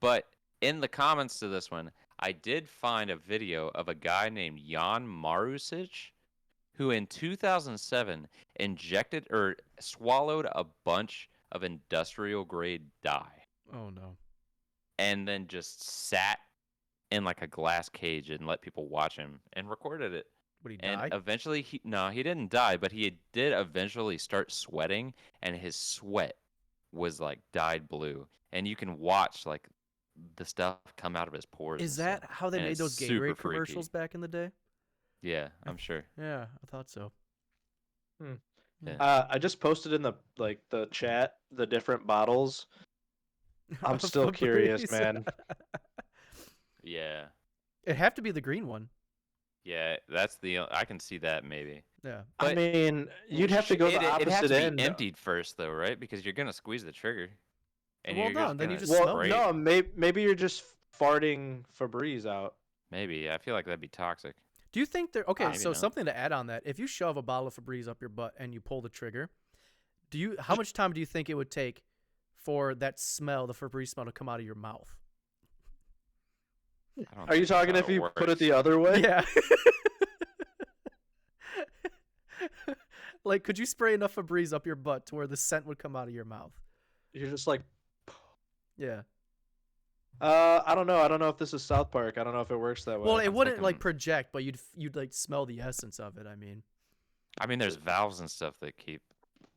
But in the comments to this one, I did find a video of a guy named Jan Marusic, who in 2007 injected or swallowed a bunch of industrial grade dye Oh no. and then just sat in like a glass cage and let people watch him and recorded it. Would he And die? eventually he didn't die, but he did eventually start sweating, and his sweat was like dyed blue, and you can watch like the stuff come out of his pores. Is and that stuff, how they and made it's those super Gatorade commercials freaky. back in the day? Yeah, I'm sure. Yeah, I thought so. I just posted in the chat the different bottles. I'm still curious, Febreze. man. Yeah, It'd have to be the green one. yeah, that's the I can see that maybe. Yeah. I But mean, you'd have to go the It'd have opposite to be end. emptied first, though, right? Because you're gonna squeeze the trigger, and Well, you're no, just then you gonna just Well, smell it. spray no, maybe you're just farting Febreze out. Maybe I feel like that'd be toxic. Do you think there? Okay, Maybe so not. something to add on that. If you shove a bottle of Febreze up your butt and you pull the trigger, how much time do you think it would take for that smell, the Febreze smell, to come out of your mouth? I don't Are you think that's talking how if you put it works. the other way? Yeah. Like, could you spray enough Febreze up your butt to where the scent would come out of your mouth? You're just like, Yeah. I don't know. I don't know if this is South Park. I don't know if it works that way. Well, it I'm wouldn't like thinking- project, but you'd like smell the essence of it. I mean, I mean, there's valves and stuff that keep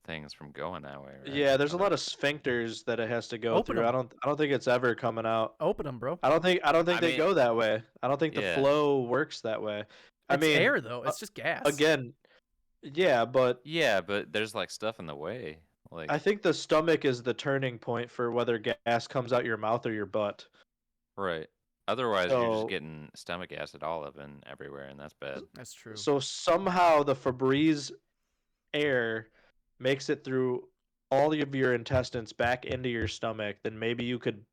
things from going that way, right? yeah, there's a Other- lot of sphincters that it has to go Open through. 'em. I don't think it's ever coming out. open them, bro. I don't think I they mean- go that way. I don't think the Yeah. flow works that way. I It's mean, air though. It's just gas. again, yeah, but Yeah, but there's like stuff in the way. Like, I think the stomach is the turning point for whether gas comes out your mouth or your butt. right. Otherwise, you're So- just getting stomach acid all up and everywhere, and that's bad. That's true. So somehow the Febreze air makes it through all of your intestines back into your stomach. Then maybe you could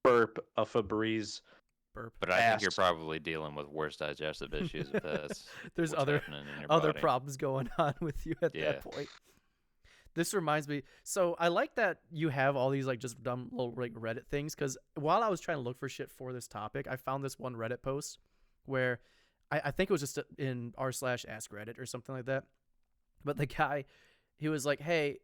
burp a Febreze. Burp. But I think you're Ass. probably dealing with worse digestive issues if that's There's what's other happening in your other body. problems going on with you at Yeah. that point. This reminds me. So I like that you have all these like just dumb little like Reddit things, because while I was trying to look for shit for this topic, I found this one Reddit post where I think it was just in r/ask Reddit or something like that. But the guy, he was like, "Hey,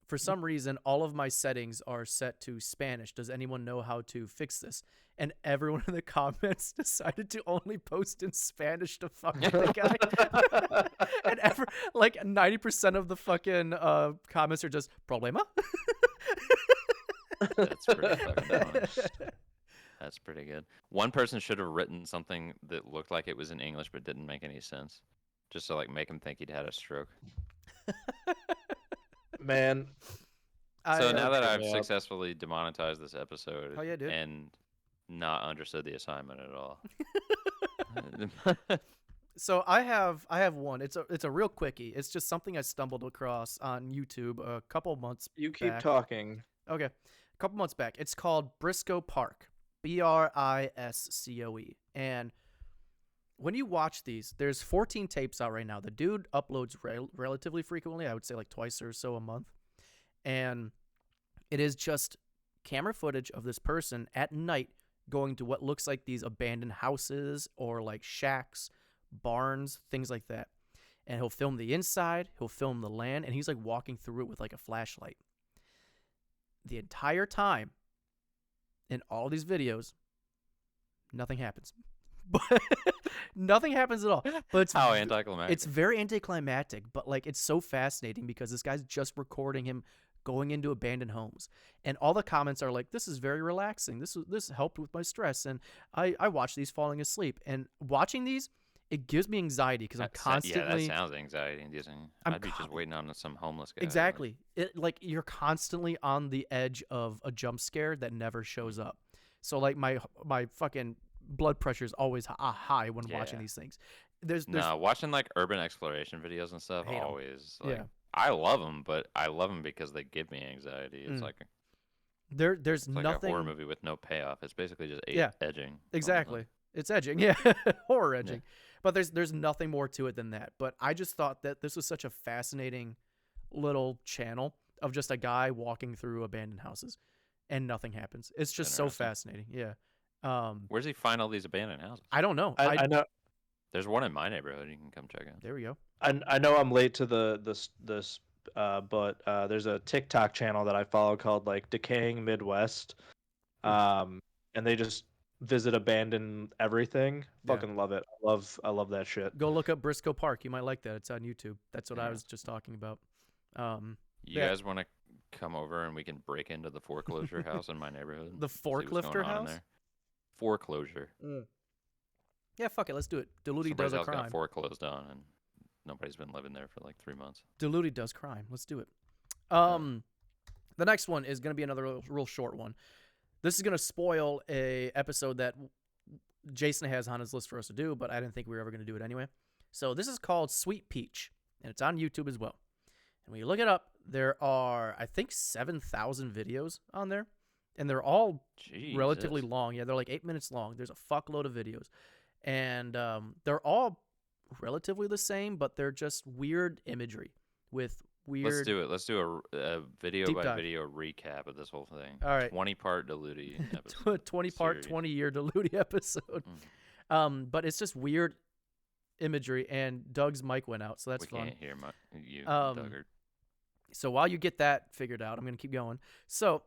for some reason, all of my settings are set to Spanish. Does anyone know how to fix this?" And everyone in the comments decided to only post in Spanish to fuck with the guy. And like 90% of the fucking comments are just problema. That's pretty fucking funny. That's pretty good. One person should have written something that looked like it was in English but didn't make any sense, just to like make him think he'd had a stroke. Man, So now that okay, I've yeah. successfully demonetized this episode Oh, yeah, dude. and not understood the assignment at all. So I have one. It's a real quickie. It's just something I stumbled across on YouTube a couple months you keep back. talking. Okay. A couple months back. It's called Briscoe Park. Briscoe. And when you watch these, there's 14 tapes out right now. The dude uploads relatively frequently. I would say like twice or so a month. And it is just camera footage of this person at night going to what looks like these abandoned houses or like shacks, barns, things like that. And he'll film the inside, he'll film the land, and he's like walking through it with like a flashlight. The entire time in all these videos, nothing happens. But nothing happens at all. But it's How anticlimactic. it's very anticlimactic, but like it's so fascinating because this guy's just recording him going into abandoned homes, and all the comments are like, "This is very relaxing. This helped with my stress, and I watch these falling asleep." And watching these, it gives me anxiety because I'm constantly Yeah, that sounds anxiety inducing. I'm I'd be just waiting on some homeless guy. exactly it like you're constantly on the edge of a jump scare that never shows up. So like my fucking blood pressure is always high when watching Yeah. these things. There's No, watching like urban exploration videos and stuff Hate 'em. always like Yeah. I love them, but I love them because they give me anxiety. It's Mm. like there's it's like nothing. a horror movie with no payoff. It's basically just Yeah. edging. all the Exactly. time. It's edging, yeah, horror edging. But there's nothing more to it than that. But I just thought that this was such a fascinating little channel of just a guy walking through abandoned houses, and nothing happens. It's just so Interesting. fascinating. Yeah. Where does he find all these abandoned houses? I don't know. I know. There's one in my neighborhood. You can come check out. There we go. I know I'm late to this, but there's a TikTok channel that I follow called like Decaying Midwest, and they just visit abandoned everything. Yeah. Fucking love it. I love that shit. Go look up Briscoe Park. You might like that. It's on YouTube. That's what I Yeah. was just talking about. You Yeah. guys want to come over and we can break into the foreclosure house in my neighborhood? The see what's going forklifter on in house? there? Foreclosure. Yeah, fuck it. Let's do it. Diluti Somebody's does a house got crime. foreclosed on, and nobody's been living there for like 3 months. Diluti does crime. Let's do it. The next one is going to be another real short one. This is going to spoil a episode that Jason has on his list for us to do, but I didn't think we were ever going to do it anyway. So this is called Sweet Peach, and it's on YouTube as well. And when you look it up, there are, I think, 7,000 videos on there, and they're all relatively Jesus. long. Yeah, they're like 8 minutes long. There's a fuckload of videos, and they're all relatively the same, but they're just weird imagery with weird. Let's do it. Let's do a video Deep by dive. video recap of this whole thing. All right. 20-part Diluti episode. 20-part, series. 20-year Diluti episode. But it's just weird imagery, and Doug's mic went out, so that's we fun. can't hear you, Duggard. So while you get that figured out, I'm going to keep going. So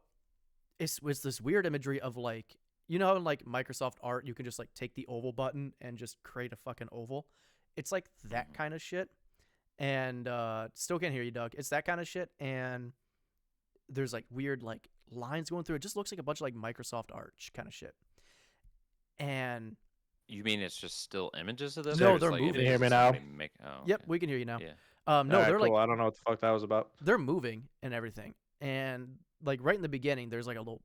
it's this weird imagery of like, you know how in like Microsoft Art, you can just like take the oval button and just create a fucking oval? It's like that kind of shit. And still can't hear you, Doug. It's that kind of shit. And there's like weird like lines going through. It just looks like a bunch of like Microsoft Art kind of shit. And You mean it's just still images of this? No, or it's they're like moving. Can you hear me now? yep, we can hear you now. Yeah. No, Alright, they're cool. like I don't know what the fuck that was about. they're moving and everything. And like right in the beginning, there's a little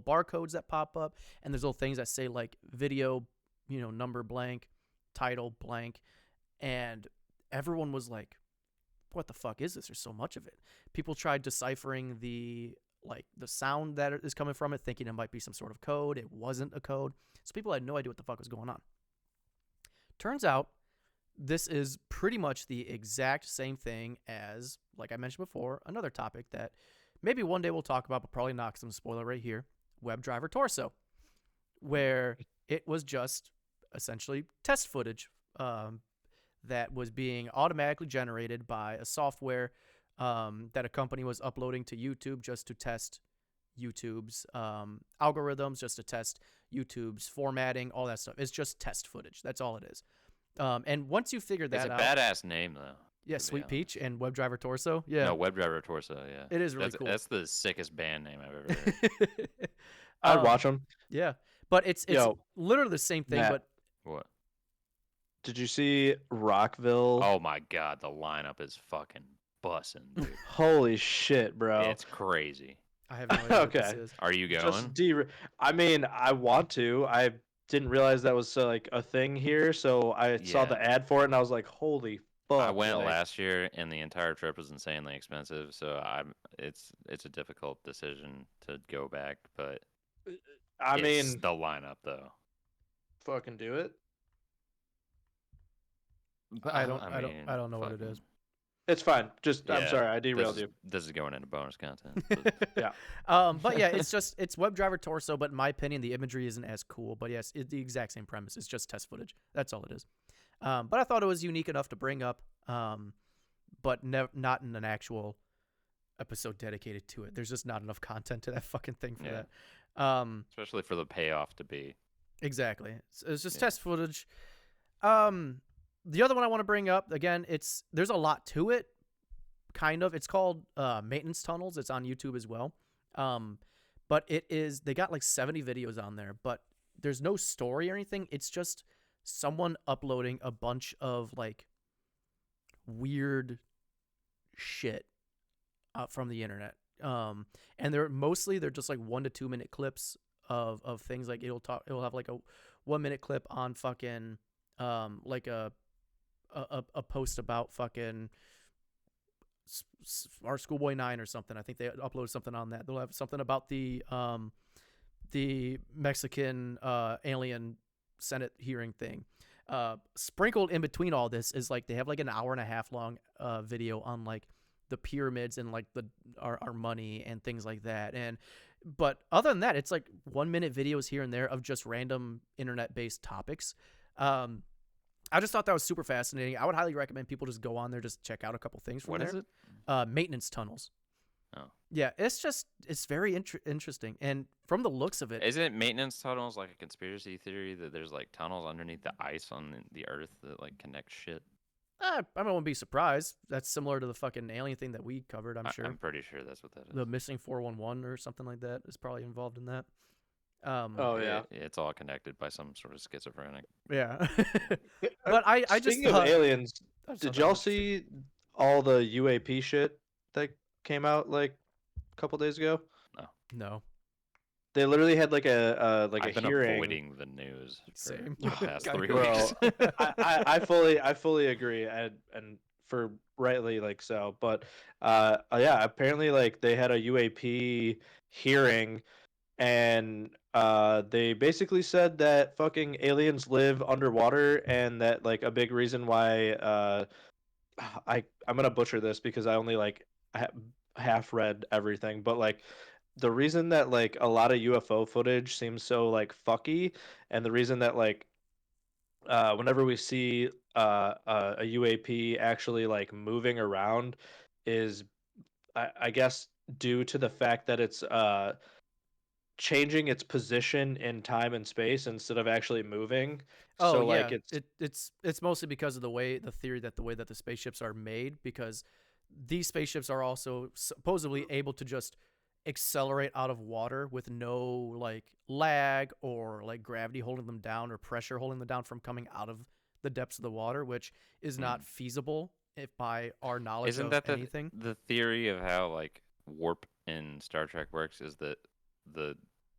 barcodes that pop up, and there's little things that say like video, number blank, title blank, and everyone was like, "What the fuck is this? There's so much of it." People tried deciphering the sound that is coming from it, thinking it might be some sort of code. It wasn't a code, so people had no idea what the fuck was going on. Turns out, this is pretty much the exact same thing as, like I mentioned before, another topic that maybe one day we'll talk about, but probably not, because I'm spoiler right here, WebDriver Torso, where it was just essentially test footage that was being automatically generated by a software that a company was uploading to YouTube just to test YouTube's algorithms, just to test YouTube's formatting, all that stuff. It's just test footage. That's all it is. And once you figure that out, It's a badass name though. yeah, to be Sweet honest. Peach and WebDriver Torso, yeah, No, WebDriver Torso. Yeah. it is really cool. That's the sickest band name I've ever heard. I'd watch them. Yeah, but it's Yo, literally the same thing, Matt. but What? Did you see Rockville? Oh my god, the lineup is fucking bussin', dude. Holy shit, bro. It's crazy. I have no idea what this Okay. is. Are you going? Just I mean, I want to. I didn't realize that was like a thing here, so I saw the ad for it and I was like, "Holy fuck!" I went like, last year, and the entire trip was insanely expensive. So it's a difficult decision to go back, but I it's mean, the lineup though. fucking do it. I don't know what it is. It's fine. Just I'm Yeah, sorry, I derailed this, you. This is going into bonus content. but- But yeah, it's WebDriver Torso, but in my opinion, the imagery isn't as cool. But yes, it's the exact same premise. It's just test footage. That's all it is. But I thought it was unique enough to bring up, but not in an actual episode dedicated to it. There's just not enough content to that fucking thing for Yeah. that. Especially for the payoff to be. Exactly. It's just Yeah. test footage. The other one I want to bring up, again, there's a lot to it, kind of. It's called Maintenance Tunnels. It's on YouTube as well. But they got like 70 videos on there, but there's no story or anything. It's just someone uploading a bunch of like weird shit from the internet. And they're just like 1 to 2 minute clips of things. Like it'll have like a 1-minute clip on fucking like a post about fucking our Schoolboy 9 or something. I think they uploaded something on that. They'll have something about the Mexican alien Senate hearing thing. Sprinkled in between all this is like they have like an hour and a half long video on like the pyramids and like our money and things like that. But other than that, it's like 1-minute videos here and there of just random internet based topics. I just thought that was super fascinating. I would highly recommend people just go on there, just check out a couple things from What there. is it? Maintenance tunnels. Oh. Yeah, it's very interesting. And from the looks of it, Isn't maintenance tunnels like a conspiracy theory that there's like tunnels underneath the ice on the Earth that like connect shit? I wouldn't be surprised. That's similar to the fucking alien thing that we covered, I'm sure. I'm pretty sure that's what that is. The missing 411 or something like that is probably involved in that. Oh yeah. It's all connected by some sort of schizophrenic. Yeah. But I just Speaking of thought, aliens, I just thought did that y'all was interesting. see all the UAP shit that came out like a couple days ago? No. They literally had like a I've been hearing. moving the news for Same. the past Kinda 3 Bro, weeks. I fully agree, and for rightly like so. But yeah, apparently like they had a UAP hearing, and they basically said that fucking aliens live underwater, and that like a big reason why I'm gonna butcher this because I only like half read everything, but like the reason that like a lot of UFO footage seems so like fucky, and the reason that like whenever we see a UAP actually like moving around is I guess due to the fact that it's changing its position in time and space instead of actually moving. Oh So yeah, like it's it's mostly because of the way that the spaceships are made, because these spaceships are also supposedly able to just accelerate out of water with no like lag or like gravity holding them down or pressure holding them down from coming out of the depths of the water, which is not feasible if by our knowledge Isn't of that anything. the theory of how like warp in Star Trek works is that the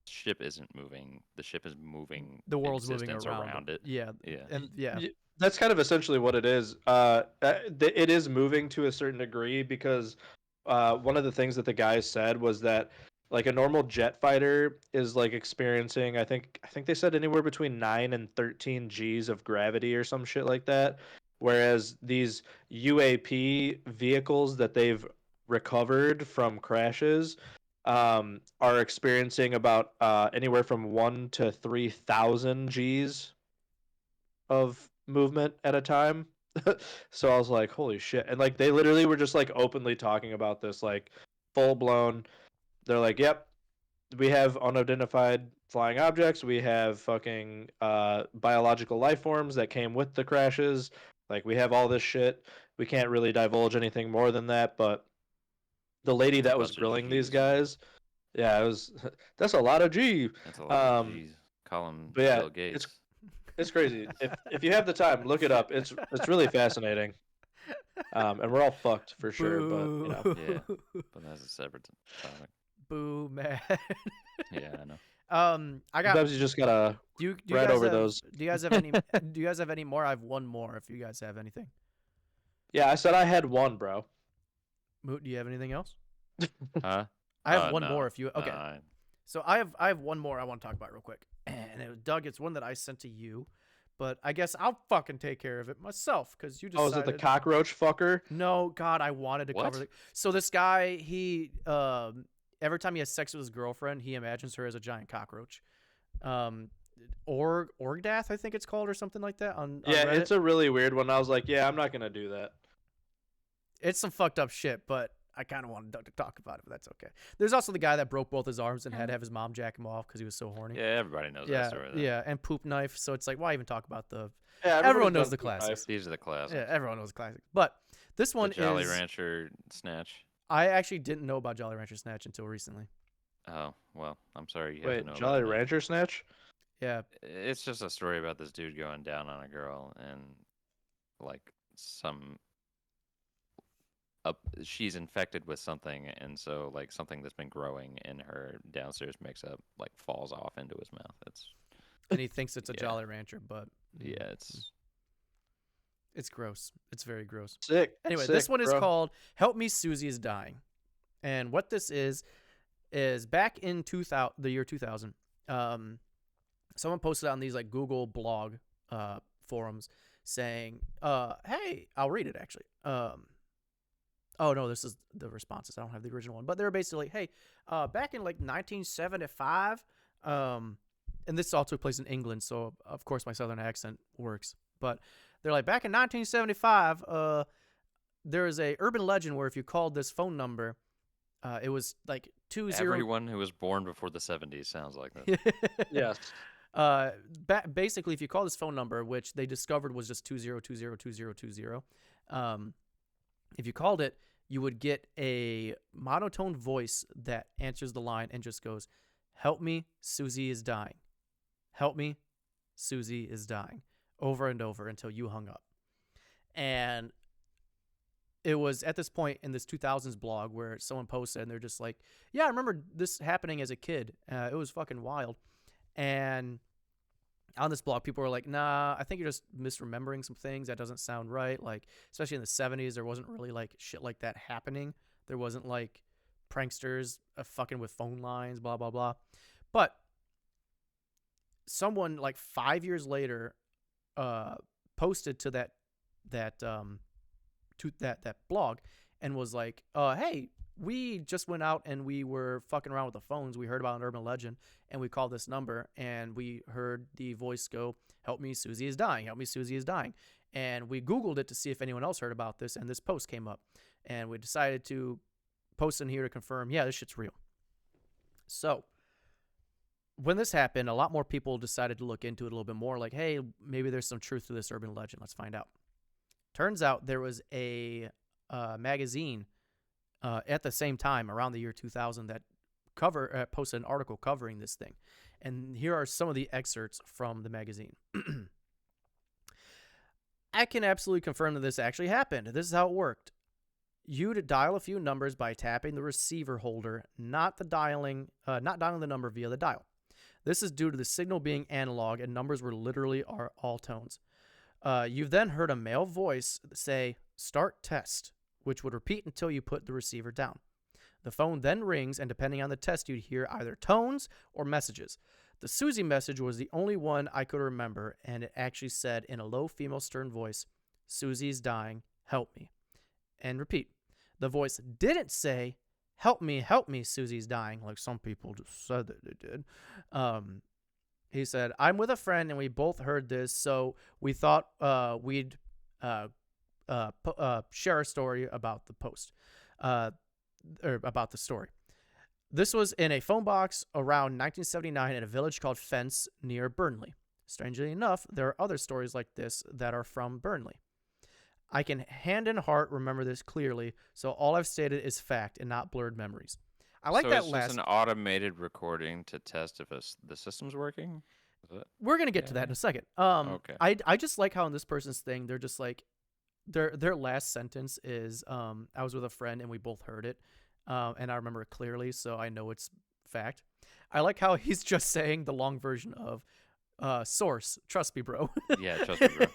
ship isn't moving. The ship is moving. The world's moving existence around it. Yeah, Yeah. and yeah, that's kind of essentially what it is. It is moving to a certain degree because one of the things that the guys said was that like a normal jet fighter is like experiencing I think they said anywhere between 9 and 13 G's of gravity or some shit like that, whereas these UAP vehicles that they've recovered from crashes are experiencing about anywhere from 1 to 3,000 G's of movement at a time. So I was like, holy shit. And like they literally were just like openly talking about this, like full blown. They're like, yep, we have unidentified flying objects. We have fucking biological life forms that came with the crashes. Like we have all this shit. We can't really divulge anything more than that. But the lady It's a that was bunch of grilling these Gs, man. guys, yeah, it was that's a lot of G. That's a lot of Um, G's. Call him but yeah, Bill Gates. it's crazy. If you have the time, look it up. It's really fascinating. And we're all fucked for sure. But you know, boo, Yeah. But that's a separate topic. boo, man. Yeah, I know. I got. sometimes you just gotta Do you right guys over have, those. Do you guys have any? Do you guys have any more? I have one more. If you guys have anything, Yeah, I said I had one, bro. Moot, do you have anything else? Huh? I have one No. more. If you No, okay, so I have one more I want to talk about real quick. And Doug, it's one that I sent to you, but I guess I'll fucking take care of it myself because you Oh, decided. is it the cockroach fucker? No, God, I wanted to What? cover it. So this guy, he every time he has sex with his girlfriend, he imagines her as a giant cockroach. Orgdath, I think it's called, or something like that. On Yeah, Reddit. it's a really weird one. I was like, yeah, I'm not gonna do that. It's some fucked up shit, but I kind of wanted Doug to talk about it, but that's okay. There's also the guy that broke both his arms and had to have his mom jack him off because he was so horny. Yeah, everybody knows that yeah, story. Though. yeah, and poop knife. So it's like, why even talk about the? Yeah, Everyone everybody's knows done the poop knife. classics. These are the classics. Yeah, everyone knows the classics. But this one The Jolly is. Rancher snatch. I actually didn't know about Jolly Rancher Snatch until recently. Oh, well, I'm sorry you have Wait, to know Jolly about it. Rancher snatch? Yeah, It's just a story about this dude going down on a girl and like she's infected with something, and so like something that's been growing in her downstairs mix-up like falls off into his mouth. and he thinks it's a Yeah. Jolly Rancher, but Yeah, it's gross. It's very gross. Sick. Anyway, sick, this one is bro. called "Help Me, Susie is Dying," and what this is back in the year 2000. Someone posted on these like Google blog forums saying, "Hey, I'll read it actually." Oh no, this is the responses. I don't have the original one, but they're basically, "Hey, back in like 1975, and this all took place in England, so of course my southern accent works. But they're like, back in 1975, there is a urban legend where if you called this phone number, it was like 20. everyone who was born before the 70s sounds like that. Yes. Basically, if you call this phone number, which they discovered was just 20202020, if you called it, you would get a monotone voice that answers the line and just goes, "Help me, Susie is dying. Help me, Susie is dying," over and over until you hung up. And it was at this point in this 2000s blog where someone posted and they're just like, "Yeah, I remember this happening as a kid. It was fucking wild." And on this blog, people were like, "Nah, I think you're just misremembering some things. That doesn't sound right." Like, especially in the 70s, there wasn't really like shit like that happening. There wasn't like pranksters fucking with phone lines, blah, blah, blah. But someone like 5 years later posted to that blog and was like, "Hey, we just went out and we were fucking around with the phones. We heard about an urban legend and we called this number and we heard the voice go, 'Help me, Susie is dying. Help me, Susie is dying.' And we Googled it to see if anyone else heard about this, and this post came up. And we decided to post in here to confirm, yeah, this shit's real." So when this happened, a lot more people decided to look into it a little bit more, like, hey, maybe there's some truth to this urban legend. Let's find out. Turns out there was a magazine at the same time, around the year 2000, that posted an article covering this thing. And here are some of the excerpts from the magazine. "I can absolutely confirm that this actually happened. This is how it worked. You'd dial a few numbers by tapping the receiver holder, not dialing the number via the dial. This is due to the signal being analog and numbers were literally all tones. You've then heard a male voice say, 'Start test,' which would repeat until you put the receiver down. The phone then rings, and depending on the test, you'd hear either tones or messages. The Susie message was the only one I could remember, and it actually said in a low female stern voice, 'Susie's dying, help me.' And repeat. The voice didn't say, 'Help me, Susie's dying,' like some people just said that they did. He said, 'I'm with a friend, and we both heard this, so we thought we'd share a story about the post, or about the story. This was in a phone box around 1979 in a village called Fence near Burnley. Strangely enough, there are other stories like this that are from Burnley. I can hand in heart remember this clearly, so all I've stated is fact and not blurred memories.'" I like so that it's last. just an automated recording to test if the system's working? Is it? We're gonna get to that in a second. Okay. I just like how in this person's thing they're just like their last sentence is "I was with a friend and we both heard it, and I remember it clearly, so I know it's fact." I like how he's just saying the long version of source. Trust me, bro. Yeah, trust me, bro.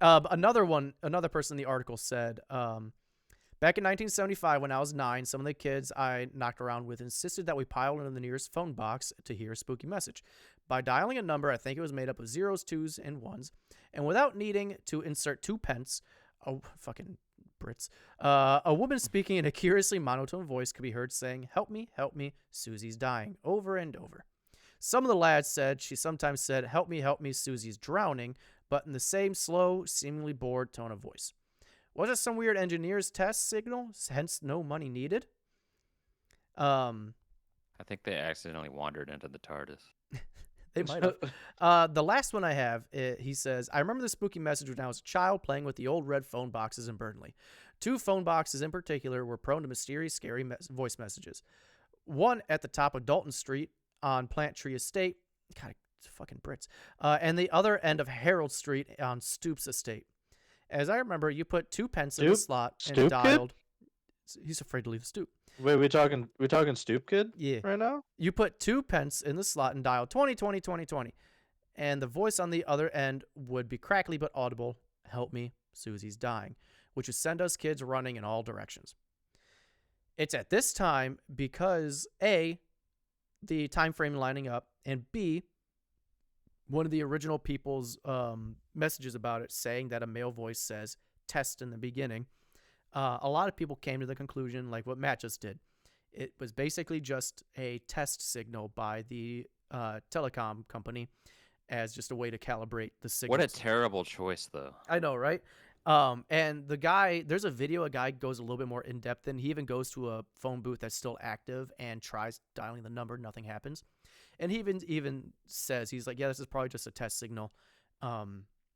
Another person in the article said, "Back in 1975, when I was 9, some of the kids I knocked around with insisted that we pile into the nearest phone box to hear a spooky message. By dialing a number, I think it was made up of zeros, twos, and ones, and without needing to insert 2 pence, oh, fucking Brits, a woman speaking in a curiously monotone voice could be heard saying, 'Help me, Susie's dying,' over and over. Some of the lads said she sometimes said, 'Help me, Susie's drowning,' but in the same slow, seemingly bored tone of voice. Was it some weird engineer's test signal, hence no money needed?" I think they accidentally wandered into the TARDIS. They might have. The last one I have, he says, "I remember the spooky message when I was a child playing with the old red phone boxes in Burnley. 2 phone boxes in particular were prone to mysterious, scary voice messages. One at the top of Dalton Street on Plant Tree Estate, God, fucking Brits, and the other end of Harold Street on Stoops Estate. As I remember, you put 2 pence in the slot and Stoop dialed." He's afraid to leave the stoop. Wait, we talking Stoop Kid Yeah. right now? "You put 2 pence in the slot and dialed 20, 20, 20, 20. and the voice on the other end would be crackly but audible. Help me, Susie's dying, which would send us kids running in all directions. It's at this time because A, the time frame lining up, and B, one of the original people's messages about it saying that a male voice says test in the beginning. A lot of people came to the conclusion, like what Matt just did. It was basically just a test signal by the telecom company as just a way to calibrate the signal. What a terrible choice, though. I know, right? And the guy, there's a video, a guy goes a little bit more in depth, and he even goes to a phone booth that's still active and tries dialing the number. Nothing happens. And he even says, he's like, yeah, this is probably just a test signal.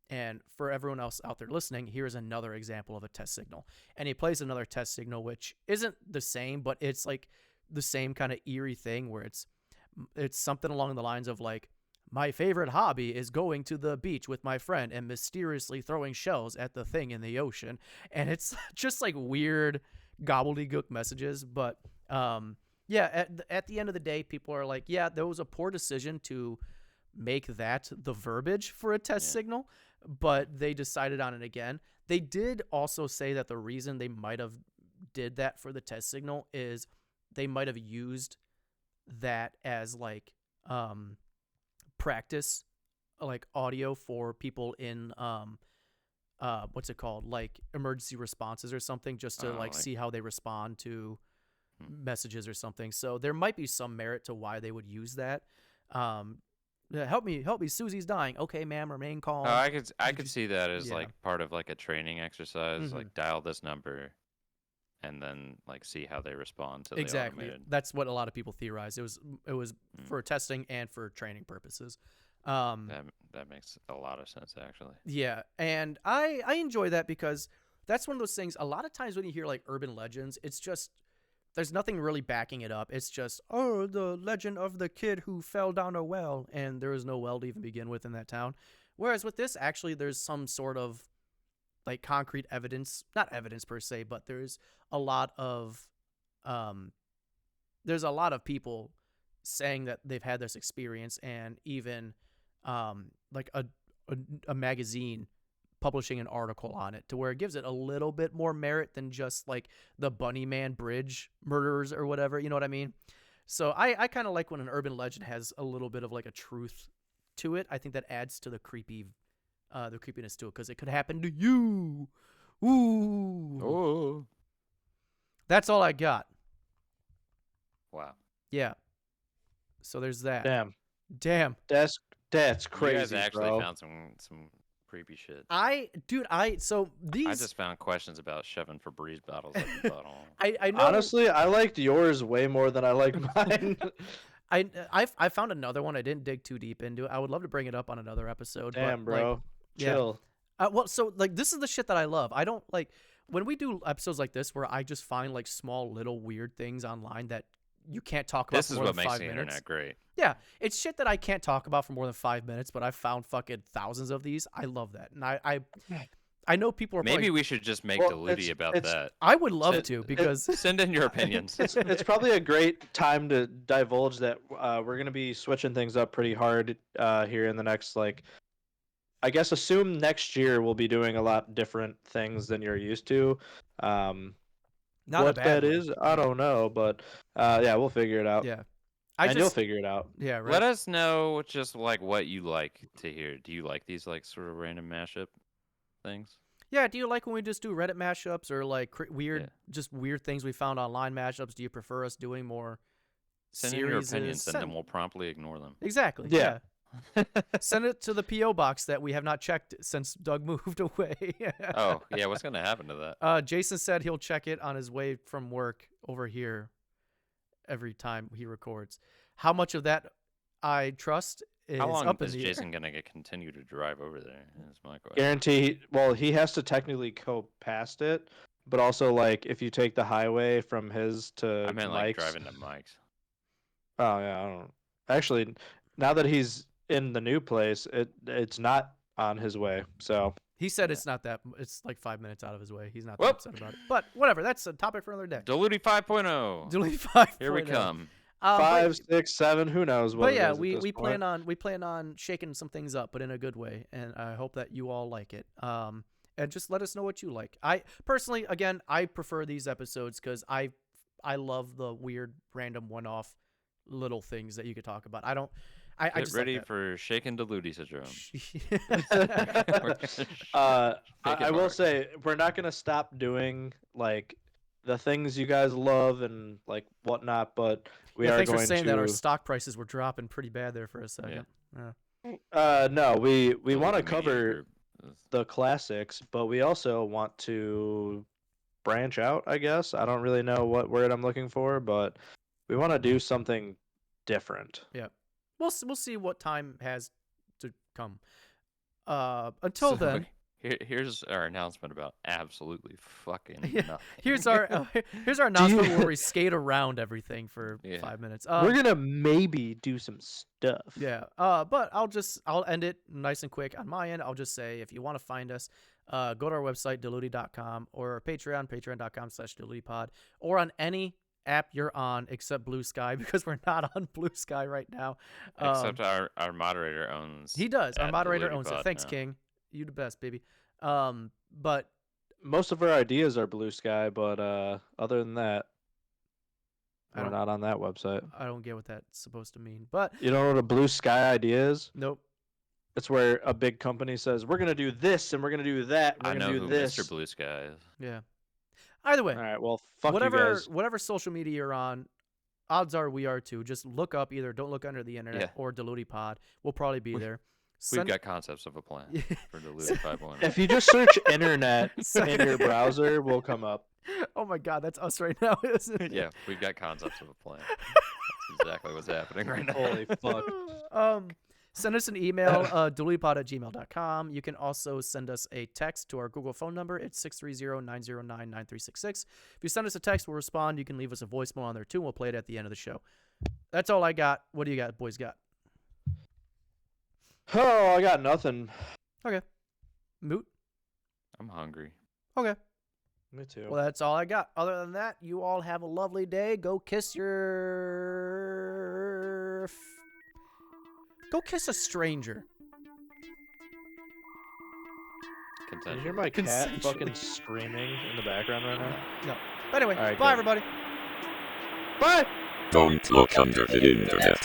And for everyone else out there listening, here's another example of a test signal. And he plays another test signal, which isn't the same, but it's like the same kind of eerie thing where it's something along the lines of like, my favorite hobby is going to the beach with my friend and mysteriously throwing shells at the thing in the ocean. And it's just like weird gobbledygook messages. But yeah, at the end of the day, people are like, yeah, there was a poor decision to make that the verbiage for a test signal, but they decided on it again. They did also say that the reason they might have did that for the test signal is they might have used that as like practice, like audio for people in what's it called, like emergency responses or something, just to like see how they respond to messages or something. So there might be some merit to why they would use that. Help me, Susie's dying. Okay, ma'am, remain calm. I could see that as like part of like a training exercise, like dial this number and then like see how they respond to the automated. That's what a lot of people theorize. It was for testing and for training purposes. That makes a lot of sense, actually. Yeah, and I enjoy that because that's one of those things. A lot of times when you hear like urban legends, it's just there's nothing really backing it up. It's just, oh, the legend of the kid who fell down a well, and there was no well to even begin with in that town. Whereas with this, actually, there's some sort of like concrete evidence, not evidence per se, but there's a lot of people saying that they've had this experience, and even like a magazine publishing an article on it to where it gives it a little bit more merit than just like the Bunny Man Bridge murderers or whatever, you know what I mean? So I kind of like when an urban legend has a little bit of like a truth to it. I think that adds to the creepiness to it, because it could happen to you. Ooh. Oh. That's all I got. Wow. Yeah. So there's that. Damn. That's crazy, You guys actually bro. found some creepy shit. I just found questions about shoving Febreze bottles up your bottle. I know. Honestly, I liked yours way more than I liked mine. I found another one. I didn't dig too deep into it. I would love to bring it up on another episode. Damn, but, bro. like, Chill. Yeah. Well, so like this is the shit that I love. I don't like when we do episodes like this where I just find like small little weird things online that you can't talk about. This for is more what than makes 5 the minutes. internet great. Yeah, it's shit that I can't talk about for more than 5 minutes, but I found fucking thousands of these. I love that, and I know people are Maybe we should just make Deludi about that. I would love to, because Send in your opinions. It's probably a great time to divulge that we're gonna be switching things up pretty hard here in the next, like, I guess assume next year we'll be doing a lot different things than you're used to. not what a bad that way. is, I don't know, but yeah, we'll figure it out. Yeah, you'll figure it out. Yeah, right. Let us know just like what you like to hear. Do you like these like sort of random mashup things? Yeah, do you like when we just do Reddit mashups or like weird things we found online mashups? Do you prefer us doing more Send in your series? opinions, and then we'll promptly ignore them. Exactly. Yeah. Send it to the P.O. box that we have not checked since Doug moved away. Oh, yeah, what's going to happen to that? Jason said he'll check it on his way from work over here every time he records. How much of that I trust is How long up in is the Jason going to continue to drive over there? Is my question. Guarantee. Well, he has to technically go past it, but also like if you take the highway from his to I meant like Mike's. driving to Mike's. Oh yeah, I don't. Actually, now that he's in the new place, it's not on his way. So He said it's not that. It's like 5 minutes out of his way. He's not that upset about it. But whatever. That's a topic for another day. Deludi 5.0. Delete 5. Here we come. 5, 6, 7, who knows what But it yeah, is at this we point. plan on shaking some things up, but in a good way, and I hope that you all like it. And just let us know what you like. I personally, again, I prefer these episodes because I love the weird, random, one-off little things that you could talk about. I Get just ready like that. for shaken Deludi syndrome. I will say we're not gonna stop doing like the things you guys love and like whatnot, but we Yeah, are thanks for going saying to. that our stock prices were dropping pretty bad there for a second. Yeah. No, we Deludi want to Media cover Group. the classics, but we also want to branch out. I guess I don't really know what word I'm looking for, but we want to do something different. Yeah. We'll see what time has to come. Until then, Here's our announcement about absolutely fucking Yeah, nothing. here's our announcement where we skate around everything for Yeah. 5 minutes. We're gonna maybe do some stuff. Yeah. But I'll end it nice and quick on my end. I'll just say if you want to find us, go to our website deludi.com or our patreon.com/deludipod, or on any app you're on except Blue Sky because we're not on Blue Sky right now. Except our moderator owns. He does. Our moderator owns it. @DelutiPod Thanks, now. King. You the best, baby. But Most of our ideas are Blue Sky, but other than that, I we're don't- not on that website. I don't get what that's supposed to mean. But You know what a Blue Sky idea is? nope. It's where a big company says, "We're gonna do this and we're gonna do that. We're I gonna know do who this." Mr. Blue Sky is. Yeah. Either way, All right, well, fuck you whatever guys. whatever social media you're on, odds are we are too. Just look up either Don't Look Under the Internet Yeah. or DelutiPod. We'll probably be there. We've Send- got concepts of a plan for Deludi 5.0. If you just search internet in your browser, we'll come up. Oh my God, that's us right now, isn't it? Yeah, we've got concepts of a plan. That's exactly what's happening right now. Holy fuck. Send us an email, deludipod@gmail.com. You can also send us a text to our Google phone number. It's 630-909-9366. If you send us a text, we'll respond. You can leave us a voicemail on there too, and we'll play it at the end of the show. That's all I got. What do you got, boys got? Oh, I got nothing. Okay. Moot? I'm hungry. Okay. Me too. Well, that's all I got. Other than that, you all have a lovely day. Go kiss your... Go kiss a stranger. Can you hear my cat Consensually. fucking screaming in the background right now? No. But anyway, All right, bye, good. everybody. Bye! Don't look under the internet.